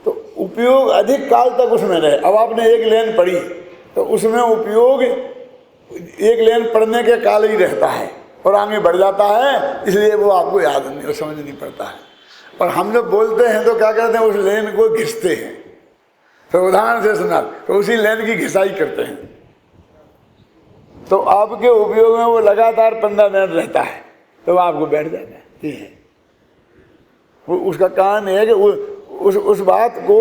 तो उपयोग अधिक काल तक उसमें रहे। अब आपने एक लाइन पढ़ी तो उसमें उपयोग एक लाइन पढ़ने के काल ही रहता है और आगे बढ़ जाता है, इसलिए वो आपको याद नहीं और समझ नहीं पड़ता है। और हम जब बोलते हैं तो क्या करते हैं, उस लाइन को घिसते हैं। तो उदाहरण से सुना तो उसी लाइन की घिसाई करते हैं, तो आपके उपयोग में वो लगातार 15 मिनट रहता है, तो आपको बैठ जाता है। ये है वो, उसका कारण है कि उस बात को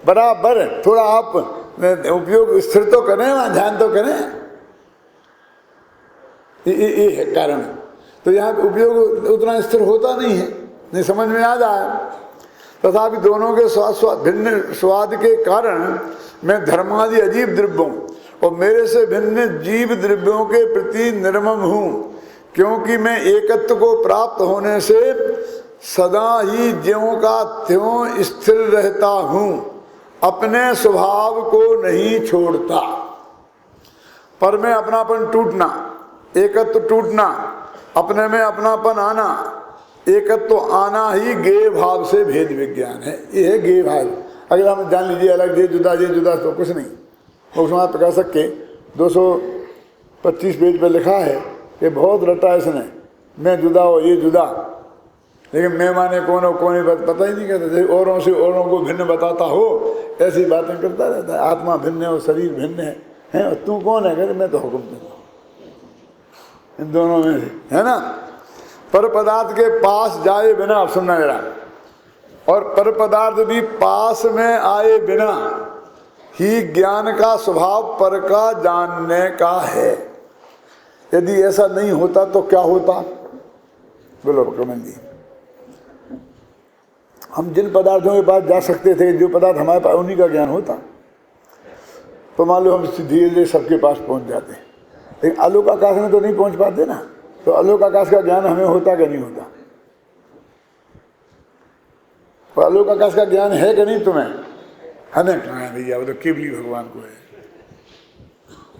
बराबर थोड़ा आप उपयोग स्थिर तो करें, वहाँ ध्यान तो करें। ये है कारण। तो यहाँ उपयोग उतना स्थिर होता नहीं है, नहीं समझ में आ जाए। तथापि दोनों के भिन्न स्वाद के कारण मैं धर्मादि अजीब द्रव्यों और मेरे से भिन्न जीव द्रव्यों के प्रति निर्मम हूँ, क्योंकि मैं एकत्व को प्राप्त होने से सदा ही ज्यों का त्यों स्थिर रहता हूँ, अपने स्वभाव को नहीं छोड़ता। पर में अपनापन टूटना, एकत्व टूटना, अपने में अपनापन आना, एकत्व आना ही गेय भाव से भेद विज्ञान है। ये है गेय भाव। अगर हम जान लीजिए अलग ये जुदा तो कुछ नहीं। मुख्यमान प्रकाशक के 225 पेज पर लिखा है कि बहुत रटा इसने, मैं जुदा हो ये जुदा, लेकिन मैं माने कौन हो कौन पता ही नहीं करता। औरों से औरों को भिन्न बताता हो ऐसी बातें करता रहता है। आत्मा भिन्न है और शरीर भिन्न है और तू कौन है? कहते मैं तो हुक्म देता हूँ। इन दोनों में से है ना। पर पदार्थ के पास जाए बिना, अब सुनना जरा, और पर पदार्थ भी पास में आए बिना ही ज्ञान का स्वभाव पर का जानने का है। यदि ऐसा नहीं होता तो क्या होता? बोलो कमल जी। हम जिन पदार्थों के पास जा सकते थे, जो पदार्थ हमारे पास, उन्हीं का ज्ञान होता, तो मान लो हम धीरे धीरे सबके पास पहुंच जाते हैं। लेकिन आलोक आकाश में तो नहीं पहुंच पाते ना, तो आलोक आकाश का ज्ञान हमें होता कि नहीं होता? तो आलोक आकाश का ज्ञान है कि नहीं तुम्हें? हमें कहाँ है भैया, वो तो केवली भगवान को है।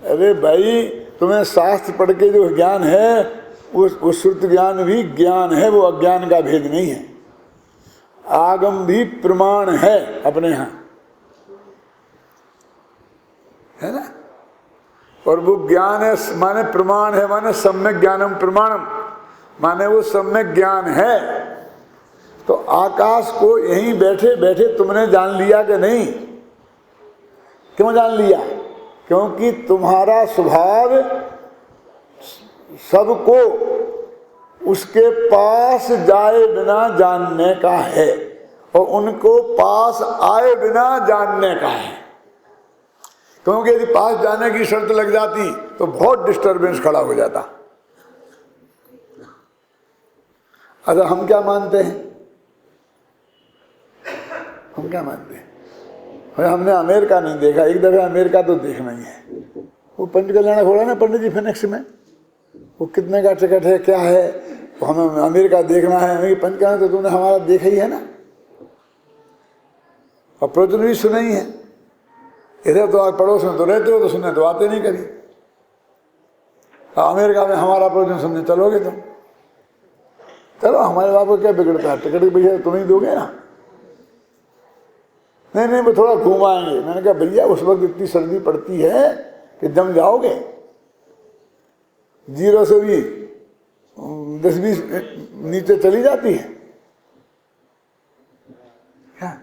अरे भाई, तुम्हें शास्त्र पढ़ के जो ज्ञान है वो श्रुत ज्ञान भी ज्ञान है, वो अज्ञान का भेद नहीं है। आगम भी प्रमाण है अपने यहाँ, है ना। और वो ज्ञान है माने प्रमाण है, माने सम्यक ज्ञानम प्रमाणम, माने वो सम्यक ज्ञान है। तो आकाश को यहीं बैठे बैठे तुमने जान लिया कि नहीं? क्यों जान लिया? क्योंकि तुम्हारा स्वभाव सबको उसके पास जाए बिना जानने का है, और उनको पास आए बिना जानने का है। क्योंकि यदि पास जाने की शर्त लग जाती तो बहुत डिस्टरबेंस खड़ा हो जाता। अच्छा, हम क्या मानते हैं? हम क्या मानते हैं? हमने अमेरिका नहीं देखा, एक दफे अमेरिका तो देखना ही है। वो पंच कल्याण खोला ना पंडित जी फिनिक्स में, वो कितने का टिकट है, क्या है, तो हमें अमेरिका देखना है। हमें पंच कल्याण तो तुमने हमारा देखा ही है ना, और प्रवचन भी सुना ही है। इधर तो आप पड़ोस में तो रहते हो, तो सुनने तो आते नहीं कभी। अमेरिका में हमारा प्रवचन सुनने चलोगे तुम? चलो, हमारे बाप को क्या बिगड़ता है, टिकट भैया तुम ही दोगे ना। नहीं नहीं, वो थोड़ा घुमाएंगे। मैंने कहा भैया उस वक्त इतनी सर्दी पड़ती है कि जम जाओगे। 0 से भी 10-20 नीचे चली जाती है। क्या?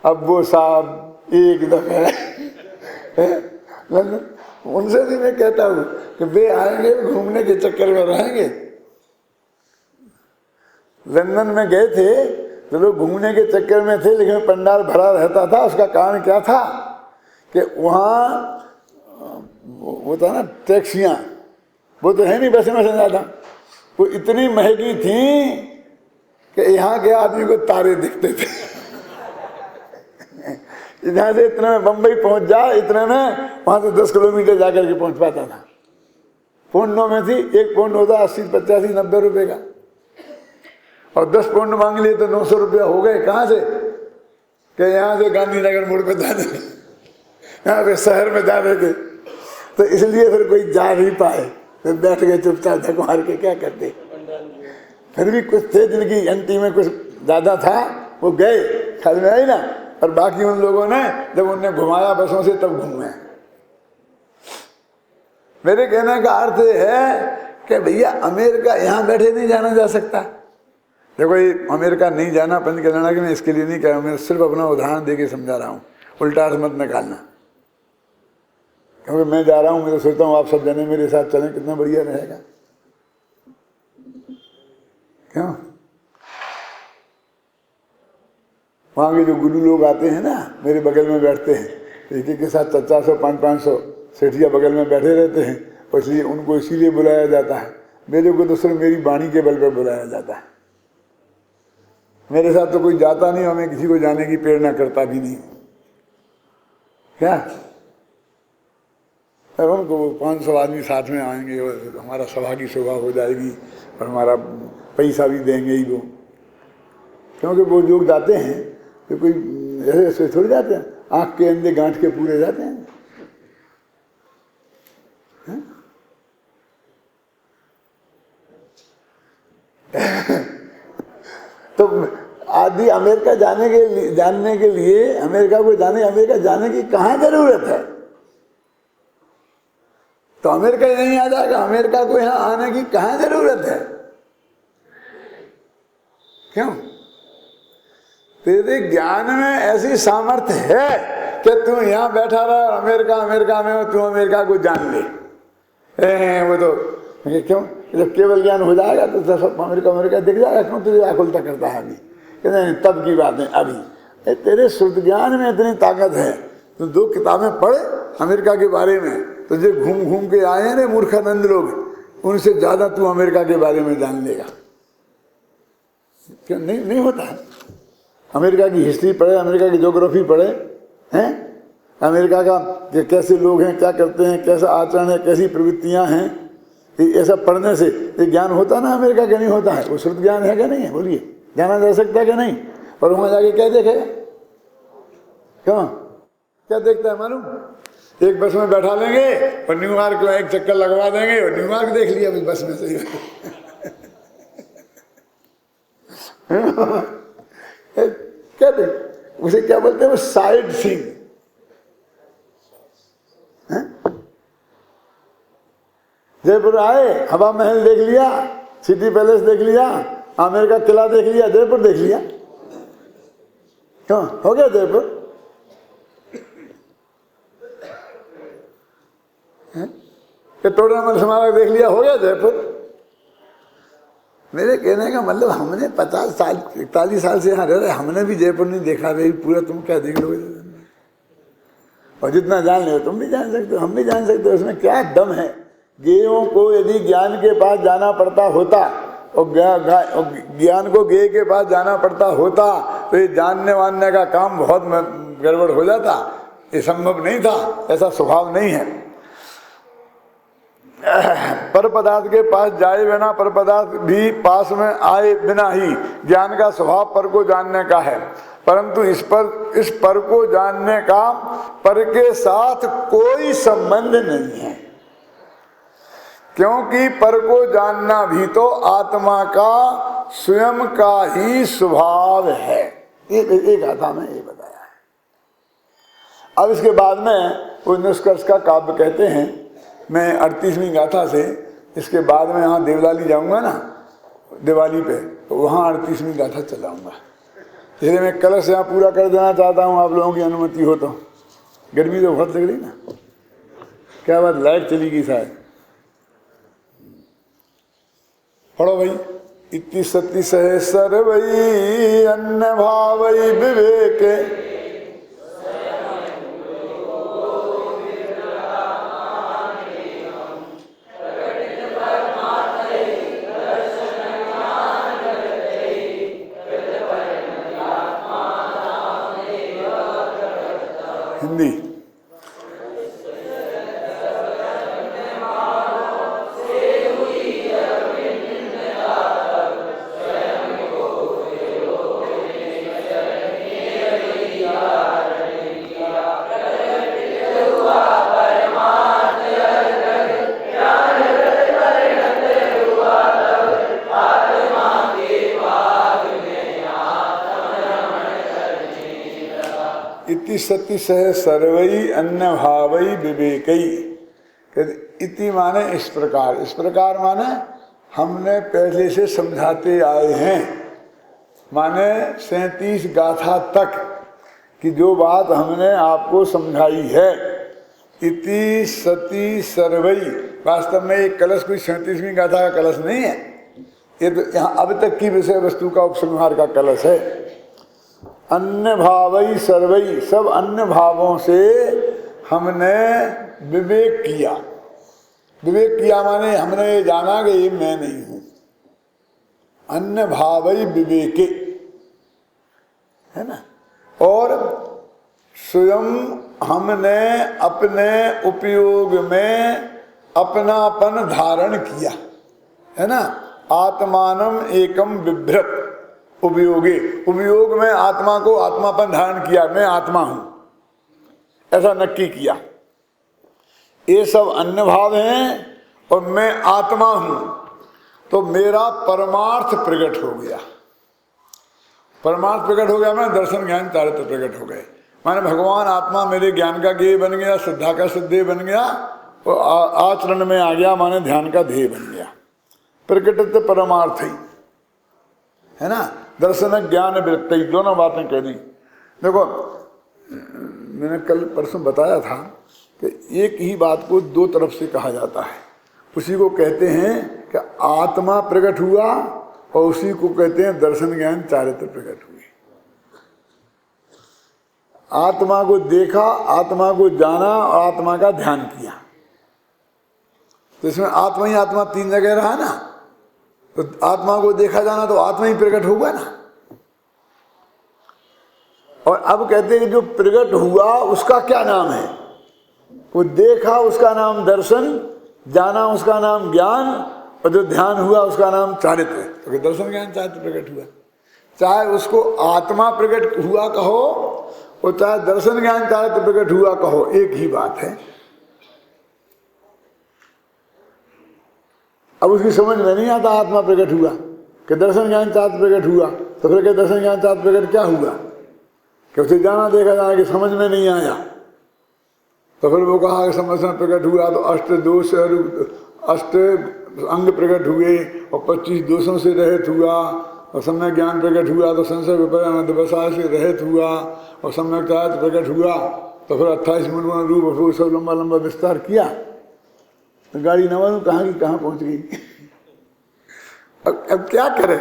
अब वो साहब एक दफे उनसे भी मैं कहता हूँ कि वे आएंगे, घूमने के चक्कर में रहेंगे। लंदन में गए थे तो लोग घूमने के चक्कर में थे, लेकिन पंडाल भरा रहता था। उसका कारण क्या था कि वहाँ वो था ना टैक्सियाँ, वो तो है नहीं बसें में ज़्यादा, वो इतनी महंगी थी कि यहाँ के आदमी को तारे दिखते थे। इधर से इतने में बम्बई पहुँच जा, इतने में वहाँ से 10 किलोमीटर जाकर के पहुँच पाता था। पौंडों में थी, 1 पौंड होता 80, 85, 90 रुपए का, और 10 पौंड मांग लिए तो 900 रुपया हो गए। कहाँ से? कि यहाँ से गांधीनगर मोड़ पे जाने, यहाँ पे शहर में जा रहे थे, तो इसलिए फिर कोई जा नहीं पाए, फिर बैठ गए चुपचाप धक मार के। क्या करते? फिर भी कुछ थे जिनकी एंटी में कुछ ज़्यादा था, वो गए, ख्याल में आई ना। और बाकी उन लोगों ने जब उन्हें घुमाया बसों से तब घूमे। मेरे कहने का अर्थ है कि भैया अमेरिका यहाँ बैठे नहीं जाना जा सकता। देखो, ये अमेरिका नहीं जाना पंच कल्याण के, मैं इसके लिए नहीं कह रहा हूँ, मैं सिर्फ अपना उदाहरण दे के समझा रहा हूँ, उल्टा अर्थ मत निकालना। क्योंकि मैं जा रहा हूँ, मैं तो सोचता हूँ आप सब जने मेरे साथ चलें, कितना बढ़िया रहेगा। क्यों? वहाँ के जो गुरु लोग आते हैं ना, मेरे बगल में बैठते हैं, एक एक के साथ 400, 500 सेठिया बगल में बैठे रहते हैं, और इसलिए उनको इसीलिए बुलाया जाता है। मेरे को तो सिर्फ मेरी वाणी के बल पर बुलाया जाता है। मेरे साथ तो कोई जाता नहीं, और मैं किसी को जाने की प्रेरणा करता भी नहीं। क्या? अब उनको 500 आदमी साथ में आएंगे और हमारा सभा की शोभा हो जाएगी, और हमारा पैसा भी देंगे ही वो। क्योंकि वो लोग जाते हैं तो कोई ऐसे ऐसे थोड़ी जाते हैं, आँख के अंदर गांठ के पूरे जाते हैं। तो आदि अमेरिका जानने के लिए अमेरिका जाने की कहाँ जरूरत है? तो अमेरिका ही नहीं आ जाएगा, अमेरिका को यहाँ आने की कहाँ जरूरत है? क्यों? तेरे ज्ञान में ऐसी सामर्थ्य है कि तू यहाँ बैठा रहा, अमेरिका में हो, तू अमेरिका को जान ले। वो तो क्यों? जब केवल ज्ञान हो जाएगा तो सब अमेरिका दिख जाएगा। क्यों तुझे आकुलता करता है? अभी नहीं, तब की बात है, तेरे श्रुत ज्ञान में इतनी ताकत है, तो 2 किताबें पढ़ अमेरिका के बारे में, तो जो घूम घूम के आए हैं ना मूर्खानंद लोग, उनसे ज्यादा तू अमेरिका के बारे में जान लेगा। क्यों नहीं होता है? अमेरिका की हिस्ट्री पढ़े, अमेरिका की ज्योग्राफी पढ़े हैं, अमेरिका का कैसे लोग हैं, क्या करते हैं, कैसा आचरण है, कैसी प्रवृत्तियां हैं, ये सब पढ़ने से ये ज्ञान होता ना अमेरिका का नहीं होता है? वो श्रुत ज्ञान है क्या नहीं है? बोलिए, जाना जा सकता है क्या नहीं? और वहां जाके क्या देखेगा? क्यों क्या देखता है मालूम? एक बस में बैठा लेंगे और न्यूयॉर्क में एक चक्कर लगवा देंगे और न्यूयॉर्क देख लिया बस में से। क्या देख, उसे क्या बोलते हैं वो साइड सीइंग। जयपुर आए, हवा महल देख लिया, सिटी पैलेस देख लिया, आमेर का किला देख लिया, जयपुर देख लिया। क्यों हो गया जयपुर? टोडरमल स्मारक देख लिया, हो गया जयपुर। मेरे कहने का मतलब हमने 50 साल 41 साल से यहाँ रह रहे, हमने भी जयपुर नहीं देखा भाई पूरा, तुम क्या देख लोगे? और जितना जान ले तुम भी जान सकते हो, हम भी जान सकते हो, उसमें क्या दम है। गेयों को यदि ज्ञान के पास जाना पड़ता होता और ज्ञान को गेय के पास जाना पड़ता होता तो ये जानने वानने का काम बहुत गड़बड़ हो जाता। ये संभव नहीं था, ऐसा स्वभाव नहीं है। पर पदार्थ के पास जाए बिना पर पदार्थ भी पास में आए बिना ही ज्ञान का स्वभाव पर को जानने का है, परंतु इस पर को जानने का पर के साथ कोई संबंध नहीं है, क्योंकि पर को जानना भी तो आत्मा का स्वयं का ही स्वभाव है। एक गाथा में ये बताया है। अब इसके बाद में वो निष्कर्ष का काव्य कहते हैं। मैं 38वीं गाथा से इसके बाद में यहाँ देवलाली जाऊंगा ना दिवाली पे, तो वहाँ 38वीं गाथा चलाऊंगा। इसलिए मैं कलश यहाँ पूरा कर देना चाहता हूँ, आप लोगों की अनुमति हो तो। गर्मी तो बहुत लग रही ना, क्या बात, लाइट चली गई शायद। पढ़ो भाई। इति सति सहसर वही अन्य भावई विवेक हिंदी। इति सति सह सर्वई अन्य भावई विवेकई। इति माने इस प्रकार, इस प्रकार माने हमने पहले से समझाते आए हैं, माने 37 गाथा तक कि जो बात हमने आपको समझाई है। इति सति सर्वई, वास्तव में एक कलश कोई 37वीं गाथा का कलश नहीं है, ये तो यहाँ अब तक की विषय वस्तु का उपसंहार का कलश है। अन्य भावई सर्वई, सब अन्य भावों से हमने विवेक किया। विवेक किया माने हमने ये जाना कि ये मैं नहीं हूं। अन्य भावई विवेके, है ना। और स्वयं हमने अपने उपयोग में अपनापन धारण किया, है ना। आत्मानम एकम बिभ्रत उपयोगी, उपयोग में आत्मा को आत्मापन धारण किया, मैं आत्मा हूं, ऐसा नक्की किया। ये सब अन्य भाव हैं और मैं आत्मा हूं, तो मेरा परमार्थ प्रकट हो गया। परमार्थ प्रकट हो गया मैं दर्शन ज्ञान चारित्र प्रकट हो गए, माने भगवान आत्मा मेरे ज्ञान का गेय बन गया, श्रद्धा का सिद्धेय बन गया, और आचरण में आ गया, माने ध्यान का ध्येय बन गया। प्रकटित परमार्थ ही, है ना। दर्शन ज्ञान वृत्ति, दोनों बातें कह दी। देखो मैंने कल परसों बताया था कि एक ही बात को दो तरफ से कहा जाता है। उसी को कहते हैं कि आत्मा प्रकट हुआ और उसी को कहते हैं दर्शन ज्ञान चारित्र प्रकट हुए। आत्मा को देखा, आत्मा को जाना और आत्मा का ध्यान किया। तो इसमें आत्मा ही आत्मा तीन जगह रहा ना, तो आत्मा को देखा जाना तो आत्मा ही प्रकट होगा ना। और अब कहते हैं कि जो प्रकट हुआ उसका क्या नाम है? वो देखा उसका नाम दर्शन, जाना उसका नाम ज्ञान, और जो ध्यान हुआ उसका नाम चारित्र्य। तो दर्शन ज्ञान चारित्र्य प्रकट हुआ। चाहे उसको आत्मा प्रकट हुआ कहो और चाहे दर्शन ज्ञान चारित्र्य प्रकट हुआ कहो, एक ही बात है। अब उसकी समझ में नहीं आता आत्मा प्रकट हुआ कि दर्शन ज्ञान चारित्र्य प्रकट हुआ, तो फिर क्या दर्शन ज्ञान चारित्र्य प्रकट क्या हुआ? कि उसे जाना देखा जाना कि समझ में नहीं आया, तो फिर वो कहा कि समझना प्रकट हुआ तो अष्ट दोष, अष्ट अंग प्रकट हुए और 25 दोषों से रहित हुआ, और सम्यक ज्ञान प्रकट हुआ तो संशय विपर्य व्यवसाय से रहित हुआ, और सम्यक चारित्र्य प्रकट हुआ तो फिर 28 मूलमूल रूप सब लंबा लंबा विस्तार किया। तो गाड़ी न मालूम कहाँ की कहाँ पहुँच गई। अब क्या करें,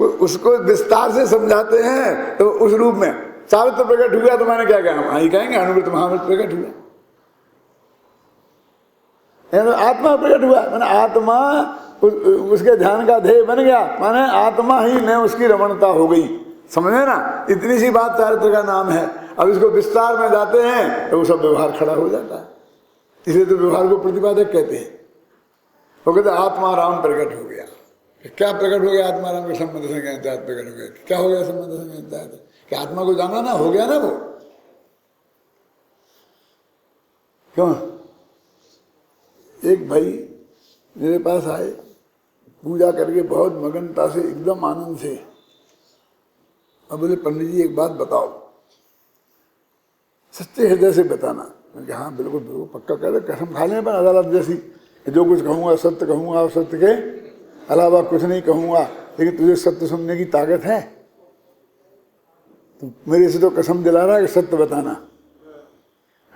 उसको विस्तार से समझाते हैं तो उस रूप में चारित्र्य प्रकट हुआ तो मैंने क्या कहा, हम कहेंगे अनुवृत्त महावृत्त प्रकट हुआ। तो आत्मा प्रकट हुआ माने आत्मा उसके ध्यान का ध्येय बन गया, माने आत्मा ही में उसकी रमणता हो गई। समझे ना, इतनी सी बात चारित्र का नाम है। अब इसको विस्तार में जाते हैं तो वो सब व्यवहार खड़ा हो जाता है। इसलिए तो व्यवहार को प्रतिपादक कहते हैं। वो कहते आत्मा राम प्रकट हो गया। क्या प्रकट हो गया? आत्मा राम के संबंध से ज्ञान प्रकट हो गया। क्या हो गया संबंध से ज्ञान? कि आत्मा को जाना ना, हो गया ना वो। क्यों? एक भाई मेरे पास आए, पूजा करके बहुत मगनता से, एकदम आनंद से, अब बोले पंडित जी एक बात बताओ, सच्चे हृदय से बताना। मैंने कहा हाँ बिल्कुल बिल्कुल पक्का कह रहे, कसम खा लें पर अदालत जैसी, जो कुछ कहूँगा सत्य कहूँगा और सत्य के अलावा कुछ नहीं कहूँगा, लेकिन तुझे सत्य सुनने की ताकत है? तो मेरे से तो कसम दिला रहा है कि सत्य बताना,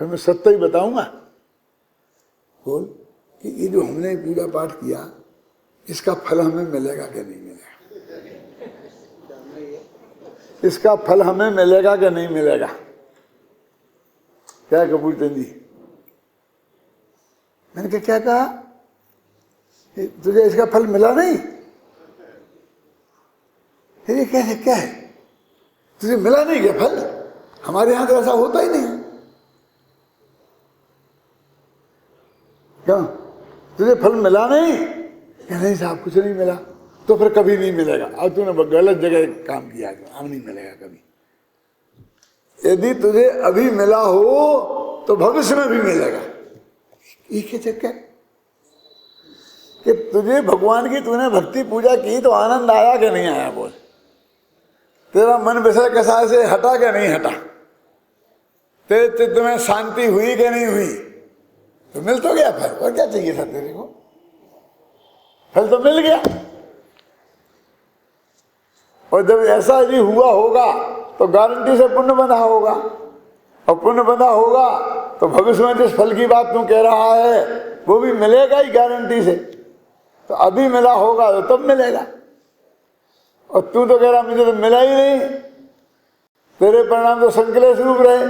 फिर मैं सत्य ही बताऊँगा। बोल कि ये जो हमने पूजा पाठ किया इसका फल हमें मिलेगा कि नहीं मिलेगा? इसका फल हमें मिलेगा कि नहीं मिलेगा? क्या कपूर चंद जी? मैंने क्या कहा? तुझे इसका फल मिला नहीं? ये कैसे, क्या है? तुझे मिला नहीं क्या फल? हमारे यहां तो ऐसा होता ही नहीं। क्यों? तुझे फल मिला नहीं? नहीं साहब कुछ नहीं मिला। तो फिर कभी नहीं मिलेगा। अब तूने गलत जगह काम किया, अब नहीं मिलेगा कभी। यदि तुझे अभी मिला हो तो भविष्य में भी मिलेगा। एक ही चक्कर कि तुझे भगवान की, तूने भक्ति पूजा की तो आनंद आया कि नहीं आया? बोल, तेरा मन विषय कसाय से हटा कि नहीं हटा? तेरे चित्त में शांति हुई कि नहीं हुई? तो मिल तो गया फल, और क्या चाहिए था तेरे को? फल तो मिल गया। और जब ऐसा यदि हुआ होगा तो गारंटी से पुण्य बंधा होगा, और पुण्य बंधा होगा तो भविष्य में जिस फल की बात तू कह रहा है वो भी मिलेगा ही गारंटी से। तो अभी मिला होगा तो तब मिलेगा, और तू तो कह रहा मुझे तो मिला ही नहीं। तेरे परिणाम तो संकलेश रूप रहे।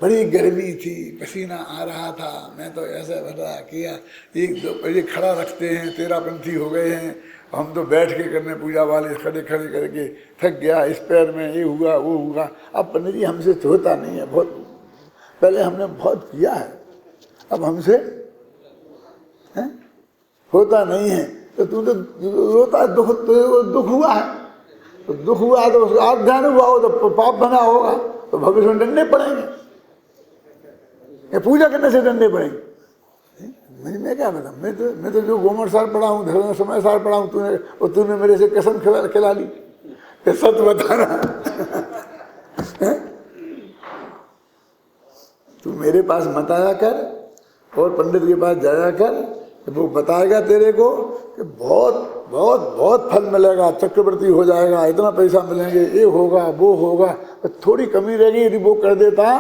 बड़ी गर्मी थी, पसीना आ रहा था, मैं तो ऐसा भरा किया, एक दो बजे खड़ा रखते हैं, 13 पंथी हो गए हैं, हम तो बैठ के करने पूजा वाले, खड़े खड़े करके थक गया, इस पैर में ये हुआ वो हुआ। अब पंडित जी हमसे तो होता नहीं है, बहुत पहले हमने बहुत किया है, अब हमसे है? होता नहीं है। तो तू तो रोता है, दुख हुआ है, तो दुख हुआ है तो उसका ध्यान हुआ हो तो पाप बना होगा, तो भविष्य में डंडे पड़ेंगे। ये पूजा करने से डंडे पड़ेंगे? मैं क्या बता, मैं तो जो गोमर सार पढ़ा हूँ, धर्म समय सार पढ़ा हूँ, तूने मेरे से कसम खिला ली कि सत्य बताना। तू मेरे पास मत आया कर और पंडित के पास जाया कर, वो बताएगा तेरे को कि बहुत बहुत बहुत फल मिलेगा, चक्रवर्ती हो जाएगा, इतना पैसा मिलेंगे, ये होगा वो होगा। तो थोड़ी कमी रहेगी, यदि वो कर देता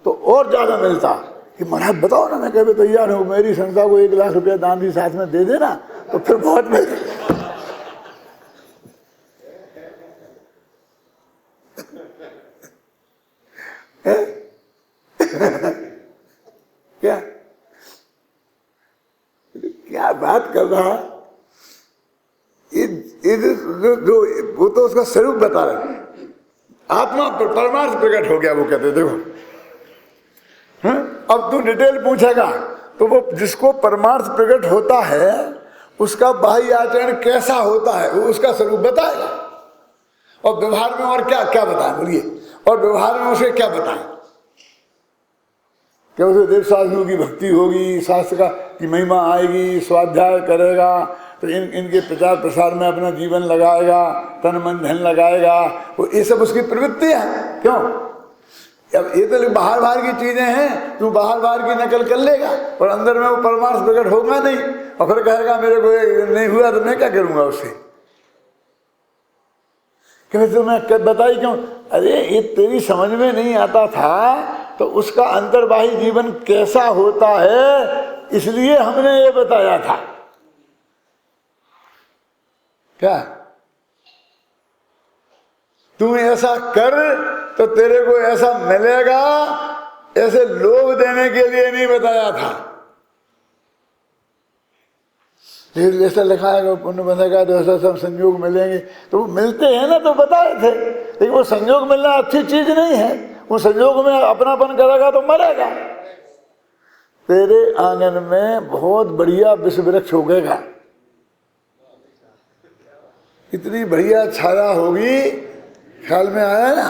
तो और ज्यादा मिलता। कि महाराज बताओ ना, मैं कभी तैयार हूँ, मेरी संस्था को 1 लाख रुपया दान भी साथ में दे देना तो फिर बहुत मिलता। क्या क्या बात कर रहा है? जो वो तो उसका स्वरूप बता रहे, आत्मा परमार्थ प्रकट हो गया। वो कहते देखो, अब तू डिटेल पूछेगा तो वो जिसको परमार्थ प्रकट होता है उसका बाह्य आचरण कैसा होता है वो उसका स्वरूप बताएगा। और व्यवहार में और क्या क्या बताएं, बोलिए, और व्यवहार में उसे क्या बताएं? क्या उसे देव साधुओं की भक्ति होगी, शास्त्र का की महिमा आएगी, स्वाध्याय करेगा, तो इनके प्रचार प्रसार में अपना जीवन लगाएगा, तन मन धन लगाएगा, वो ये सब उसकी प्रवृत्ति है। क्यों? अब ये तो बाहर बाहर की चीजें हैं, तू बाहर बाहर की नकल कर लेगा और अंदर में वो परमार्थ प्रकट होगा नहीं, और फिर कहेगा मेरे को नहीं हुआ तो मैं क्या करूंगा उससे? क्यों तो मैं बताई क्यों? अरे ये तेरी समझ में नहीं आता था तो उसका अंतर्बाह्य जीवन कैसा होता है इसलिए हमने ये बताया था। क्या तू ऐसा कर तो तेरे को ऐसा मिलेगा, ऐसे लोभ देने के लिए नहीं बताया था। जैसा लिखा है पुण्य बंधेगा तो ऐसा सब संयोग मिलेंगे, तो वो मिलते हैं ना, तो बताए थे। लेकिन वो संयोग मिलना अच्छी चीज नहीं है, वो संयोग में अपनापन करेगा तो मरेगा। तेरे आंगन में बहुत बढ़िया विश्व वृक्ष उगेगा, इतनी बढ़िया छाया होगी, ख्याल में आया ना,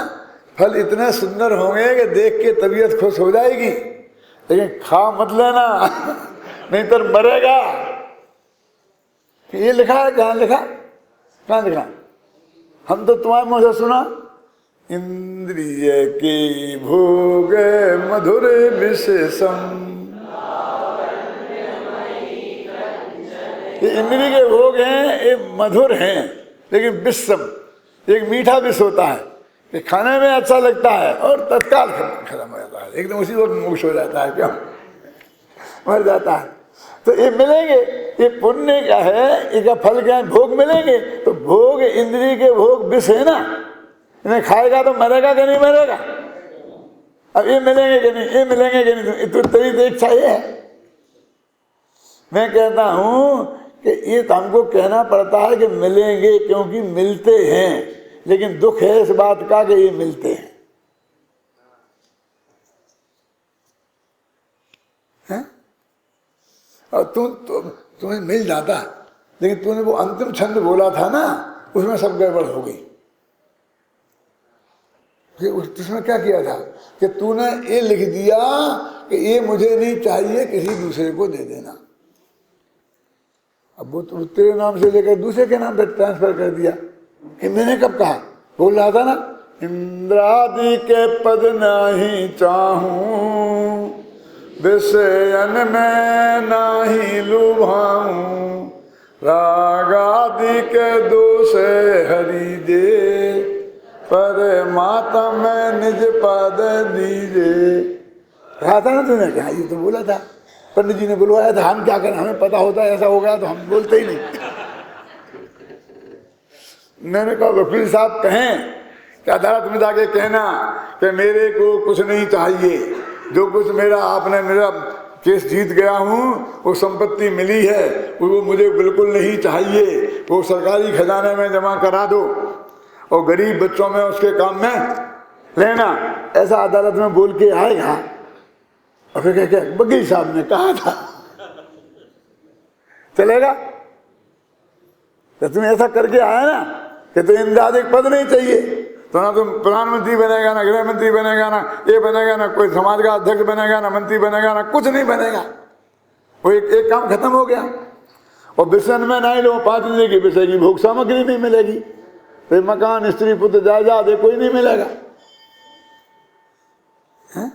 फल इतने सुंदर होंगे कि देख के तबीयत खुश हो जाएगी, लेकिन खा मत लेना नहीं तो मरेगा। ये लिखा है, कहाँ लिखा, कहाँ लिखा? हम तो तुम्हारे मुंह से सुना, इंद्रिय की भोग मधुर विशेषम। ये इंद्रिय के भोग हैं, ये मधुर हैं, लेकिन विषम, एक मीठा विष होता है, ये खाने में अच्छा लगता है और तत्काल खत्म हो जाता है, एकदम उसी वक्त मोक्ष हो जाता है, क्यों मर जाता है। तो ये मिलेंगे, ये पुण्य का है, इसका फल क्या है? भोग मिलेंगे। तो भोग, इंद्रिय के भोग विष है ना, इन्हें खाएगा तो मरेगा कि नहीं मरेगा? अब ये मिलेंगे कि नहीं, ये मिलेंगे कि नहीं, तो तेरी तो इच्छा ये है। मैं कहता हूं कि ये तो हमको कहना पड़ता है कि मिलेंगे, क्योंकि मिलते हैं, लेकिन दुख है इस बात का कि ये मिलते हैं, हैं? और तुम्हें मिल जाता, लेकिन तूने वो अंतिम छंद बोला था ना, उसमें सब गड़बड़ हो गई। उसमें क्या किया था कि तूने ये लिख दिया कि ये मुझे नहीं चाहिए, किसी दूसरे को दे देना। अब वो तो तेरे नाम से लेकर दूसरे के नाम पर ट्रांसफर कर दिया। कि मैंने कब कहा? बोल रहा था ना, इंद्रादि के पद नहीं चाहूं, विषयन में नाही लुभाऊं, रागादि के दोष हरि दे, परमात्मा में निज पद दीजे। कहा था ना तूने? क्या ये तो बोला था, पंडित जी ने बुलवाया था, हम क्या करें, हमें पता होता है ऐसा होगा तो हम बोलते ही नहीं। मैंने कहा वकील साहब कहें कि अदालत में जाके कहना कि मेरे को कुछ नहीं चाहिए, जो कुछ मेरा केस जीत गया हूँ, वो संपत्ति मिली है, वो मुझे बिल्कुल नहीं चाहिए, वो सरकारी खजाने में जमा करा दो और गरीब बच्चों में उसके काम में लेना। ऐसा अदालत में बोल के आएगा और फिर क्या वकील साहब ने कहा था, चलेगा? तो तुम ऐसा करके आया ना कि तो इंद्रादिक पद नहीं चाहिए, तो ना तुम प्रधानमंत्री बनेगा, ना गृह मंत्री बनेगा, ना ये बनेगा, ना कोई समाज का अध्यक्ष बनेगा, ना मंत्री बनेगा, ना कुछ नहीं बनेगा। वो एक काम खत्म हो गया। और विषय में नहीं लो, 5 दिन की विषय की भोग सामग्री नहीं मिलेगी, तो मकान, स्त्री, पुत्र, जायदाद कोई नहीं मिलेगा, है?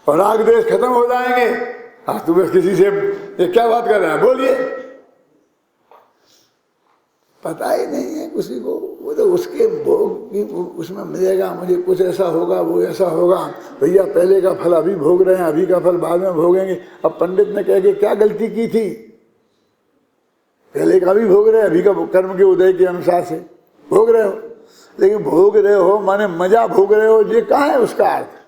और राग देश खत्म हो जाएंगे। आज तू बस किसी से ये क्या बात कर रहा है, बोलिए, पता ही नहीं है किसी को। वो तो उसके भोग की उसमें मिलेगा, मुझे कुछ ऐसा होगा, वो ऐसा होगा। भैया पहले का फल अभी भोग रहे हैं, अभी का फल बाद में भोगेंगे। अब पंडित ने कह के क्या गलती की थी? पहले का भी भोग रहे, अभी का कर्म के उदय के अनुसार से भोग रहे हो, लेकिन भोग रहे हो माने मजा भोग रहे हो, ये कहाँ है उसका अर्थ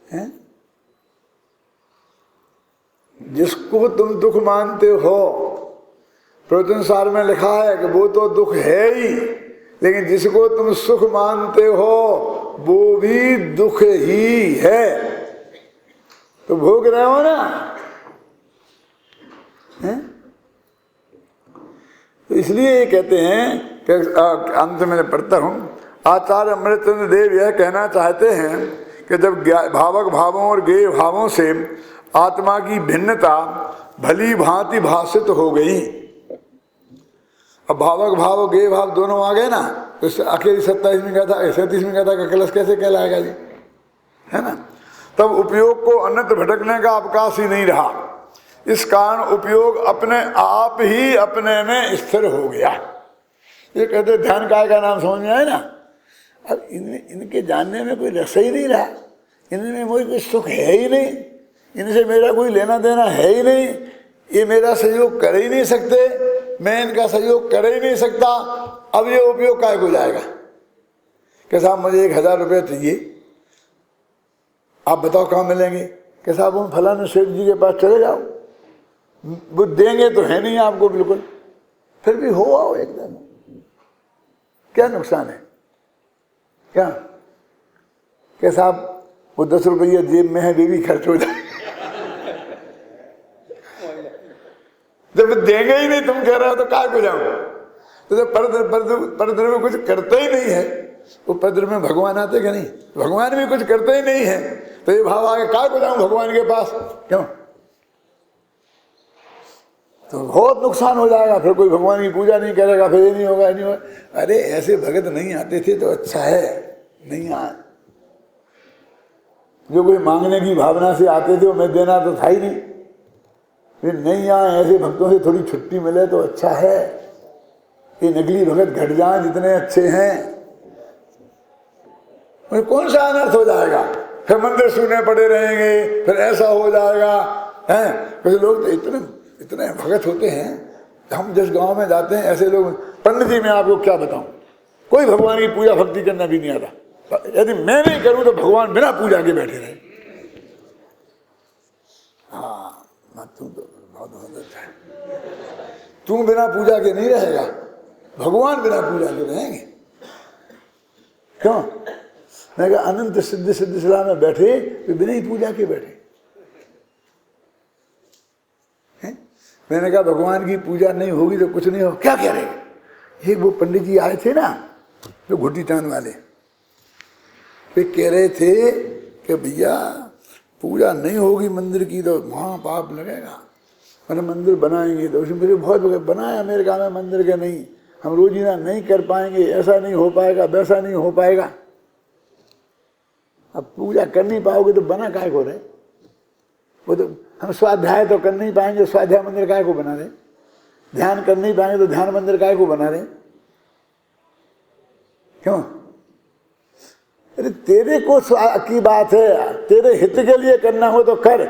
है? जिसको तुम दुख मानते हो, प्रवचन सार में लिखा है कि वो तो दुख है ही, लेकिन जिसको तुम सुख मानते हो वो भी दुख ही है, तो भोग रहे हो ना। है? तो इसलिए ये कहते हैं कि अंत में पढ़ता हूं, आचार्य अमृतचंद्र देव यह कहना चाहते हैं कि जब भावक भावों और गेय भावों से आत्मा की भिन्नता भली भांति भाषित हो गई, अब भावक भाव गेय भाव दोनों आ गए ना, तो अकेली 27 में कहा था, 37 में कहा था कि कलश कैसे कहलाएगा जी, है ना। तब उपयोग को अन्यत्र भटकने का अवकाश ही नहीं रहा, इस कारण उपयोग अपने आप ही अपने में स्थिर हो गया। ये कहते ध्यान काय का नाम समझ में आए ना। अब इनके जानने में कोई रस ही नहीं रहा, इनमें कोई सुख है ही नहीं, इनसे मेरा कोई लेना देना है ही नहीं, ये मेरा सहयोग कर ही नहीं सकते, मैं इनका सहयोग कर ही नहीं सकता। अब ये उपयोग काय को जाएगा कि साहब मुझे 1000 रुपये चाहिए, आप बताओ कहाँ मिलेंगे, कि साहब हम फलाने सेठ जी के पास चले जाओ, वो देंगे तो है नहीं आपको बिल्कुल, फिर भी हो आओ एकदम, क्या नुकसान है, क्या कि साहब वो 10 रुपये जेब में है, वे भी खर्च हो जाए। जब देंगे ही नहीं, तुम कह रहे हो तो काय को जाऊं। तो जब परद्र में कुछ करते ही नहीं है, वो परद्र में भगवान आते क्या नहीं, भगवान भी कुछ करते ही नहीं है, तो ये भाव आगे काय को जाऊं भगवान के पास, क्यों, तो बहुत नुकसान हो जाएगा। फिर कोई भगवान की पूजा नहीं करेगा, फिर ये नहीं होगा, ये नहीं होगा। अरे ऐसे भगत नहीं आते थे तो अच्छा है, नहीं आ जो कोई मांगने की भावना से आते थे, वो मैं देना तो था ही नहीं, फिर नहीं आए, ऐसे भक्तों से थोड़ी छुट्टी मिले तो अच्छा है। ये नकली भगत घट जाए जितने अच्छे हैं, फिर कौन सा अनर्थ हो जाएगा, फिर मंदिर सूने पड़े रहेंगे, फिर ऐसा हो जाएगा। हैं कुछ लोग तो इतने भगत होते हैं, हम जिस गांव में जाते हैं ऐसे लोग, पंडित जी मैं आपको क्या बताऊं, कोई भगवान की पूजा भक्ति करना भी नहीं आता, यदि मैं नहीं करूं तो भगवान बिना पूजा के बैठे रहे। हाँ तू तो बहुत अच्छा है, तू बिना पूजा के नहीं रहेगा, भगवान बिना पूजा के रहेंगे, क्यों। मैं कहा अनंत सिद्ध सिला में बैठे तो बिना ही पूजा के बैठे। मैंने कहा भगवान की पूजा नहीं होगी तो कुछ नहीं हो, क्या कह रहे। एक वो पंडित जी आए थे ना, जो घुटी टान वाले, वे कह रहे थे कि भैया पूजा नहीं होगी मंदिर की तो वहाँ पाप लगेगा, मैंने मंदिर बनाएंगे तो उसमें मेरे बहुत बनाया अमेरिका में मंदिर के, नहीं हम रोजीना नहीं कर पाएंगे, ऐसा नहीं हो पाएगा, वैसा नहीं हो पाएगा। अब पूजा कर नहीं पाओगे तो बना काय को रहे, वो तो हम स्वाध्याय तो कर नहीं पाएंगे, स्वाध्याय मंदिर काय को बना रहे, ध्यान कर नहीं पाएंगे तो ध्यान मंदिर काय को बना रहे, क्यों। अरे तेरे को की बात है, तेरे हित के लिए करना हो तो कर,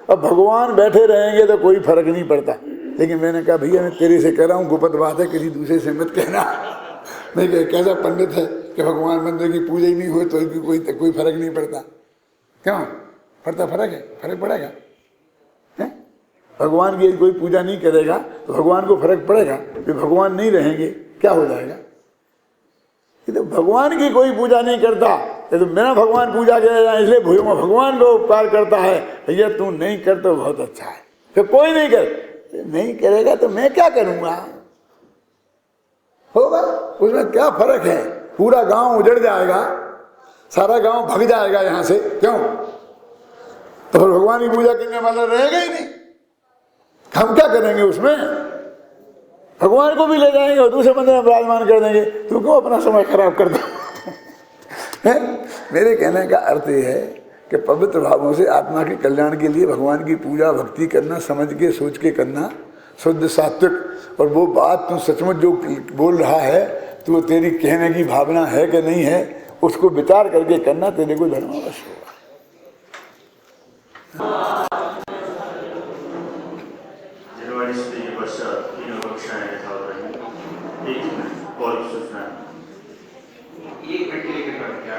और भगवान बैठे रहेंगे तो कोई फर्क नहीं पड़ता। लेकिन मैंने कहा भैया मैं तेरे से कह रहा हूँ, गुप्त बात है, किसी दूसरे से मत कहना। मैं कैसा पंडित है कि भगवान मंदिर की पूजा ही नहीं हो तो कोई फर्क नहीं पड़ता, क्यों पड़ता, फर्क है, फर्क पड़ेगा। भगवान की कोई पूजा नहीं करेगा तो भगवान को फर्क पड़ेगा, कि भगवान नहीं रहेंगे क्या हो जाएगा। ये तो भगवान की कोई पूजा नहीं करता, ये तो बिना भगवान पूजा के इसलिए भगवान को उपकार करता है, भैया तू नहीं कर तो बहुत अच्छा है, फिर कोई नहीं कर, नहीं करेगा तो मैं क्या करूंगा, होगा उसमें क्या फर्क है। पूरा गांव उजड़ जाएगा, सारा गांव भग जाएगा यहां से, क्यों, तो भगवान की पूजा करने वाला रहेगा ही नहीं, हम क्या करेंगे उसमें। भगवान को भी ले जाएंगे और दूसरे मंदिर में विराजमान कर देंगे, तू क्यों अपना समय खराब करता है। मेरे कहने का अर्थ यह है कि पवित्र भावों से आत्मा के कल्याण के लिए भगवान की पूजा भक्ति करना, समझ के सोच के करना, शुद्ध सात्विक। और वो बात तू सचमुच जो बोल रहा है, तो तेरी कहने की भावना है कि नहीं है, उसको विचार करके करना, तेरे को धर्म अवश्य होगा। जनवरी से ये वर्ष तीनों कक्षाएं चल रही हैं, एक और सूचना 1 घंटे लेकर क्या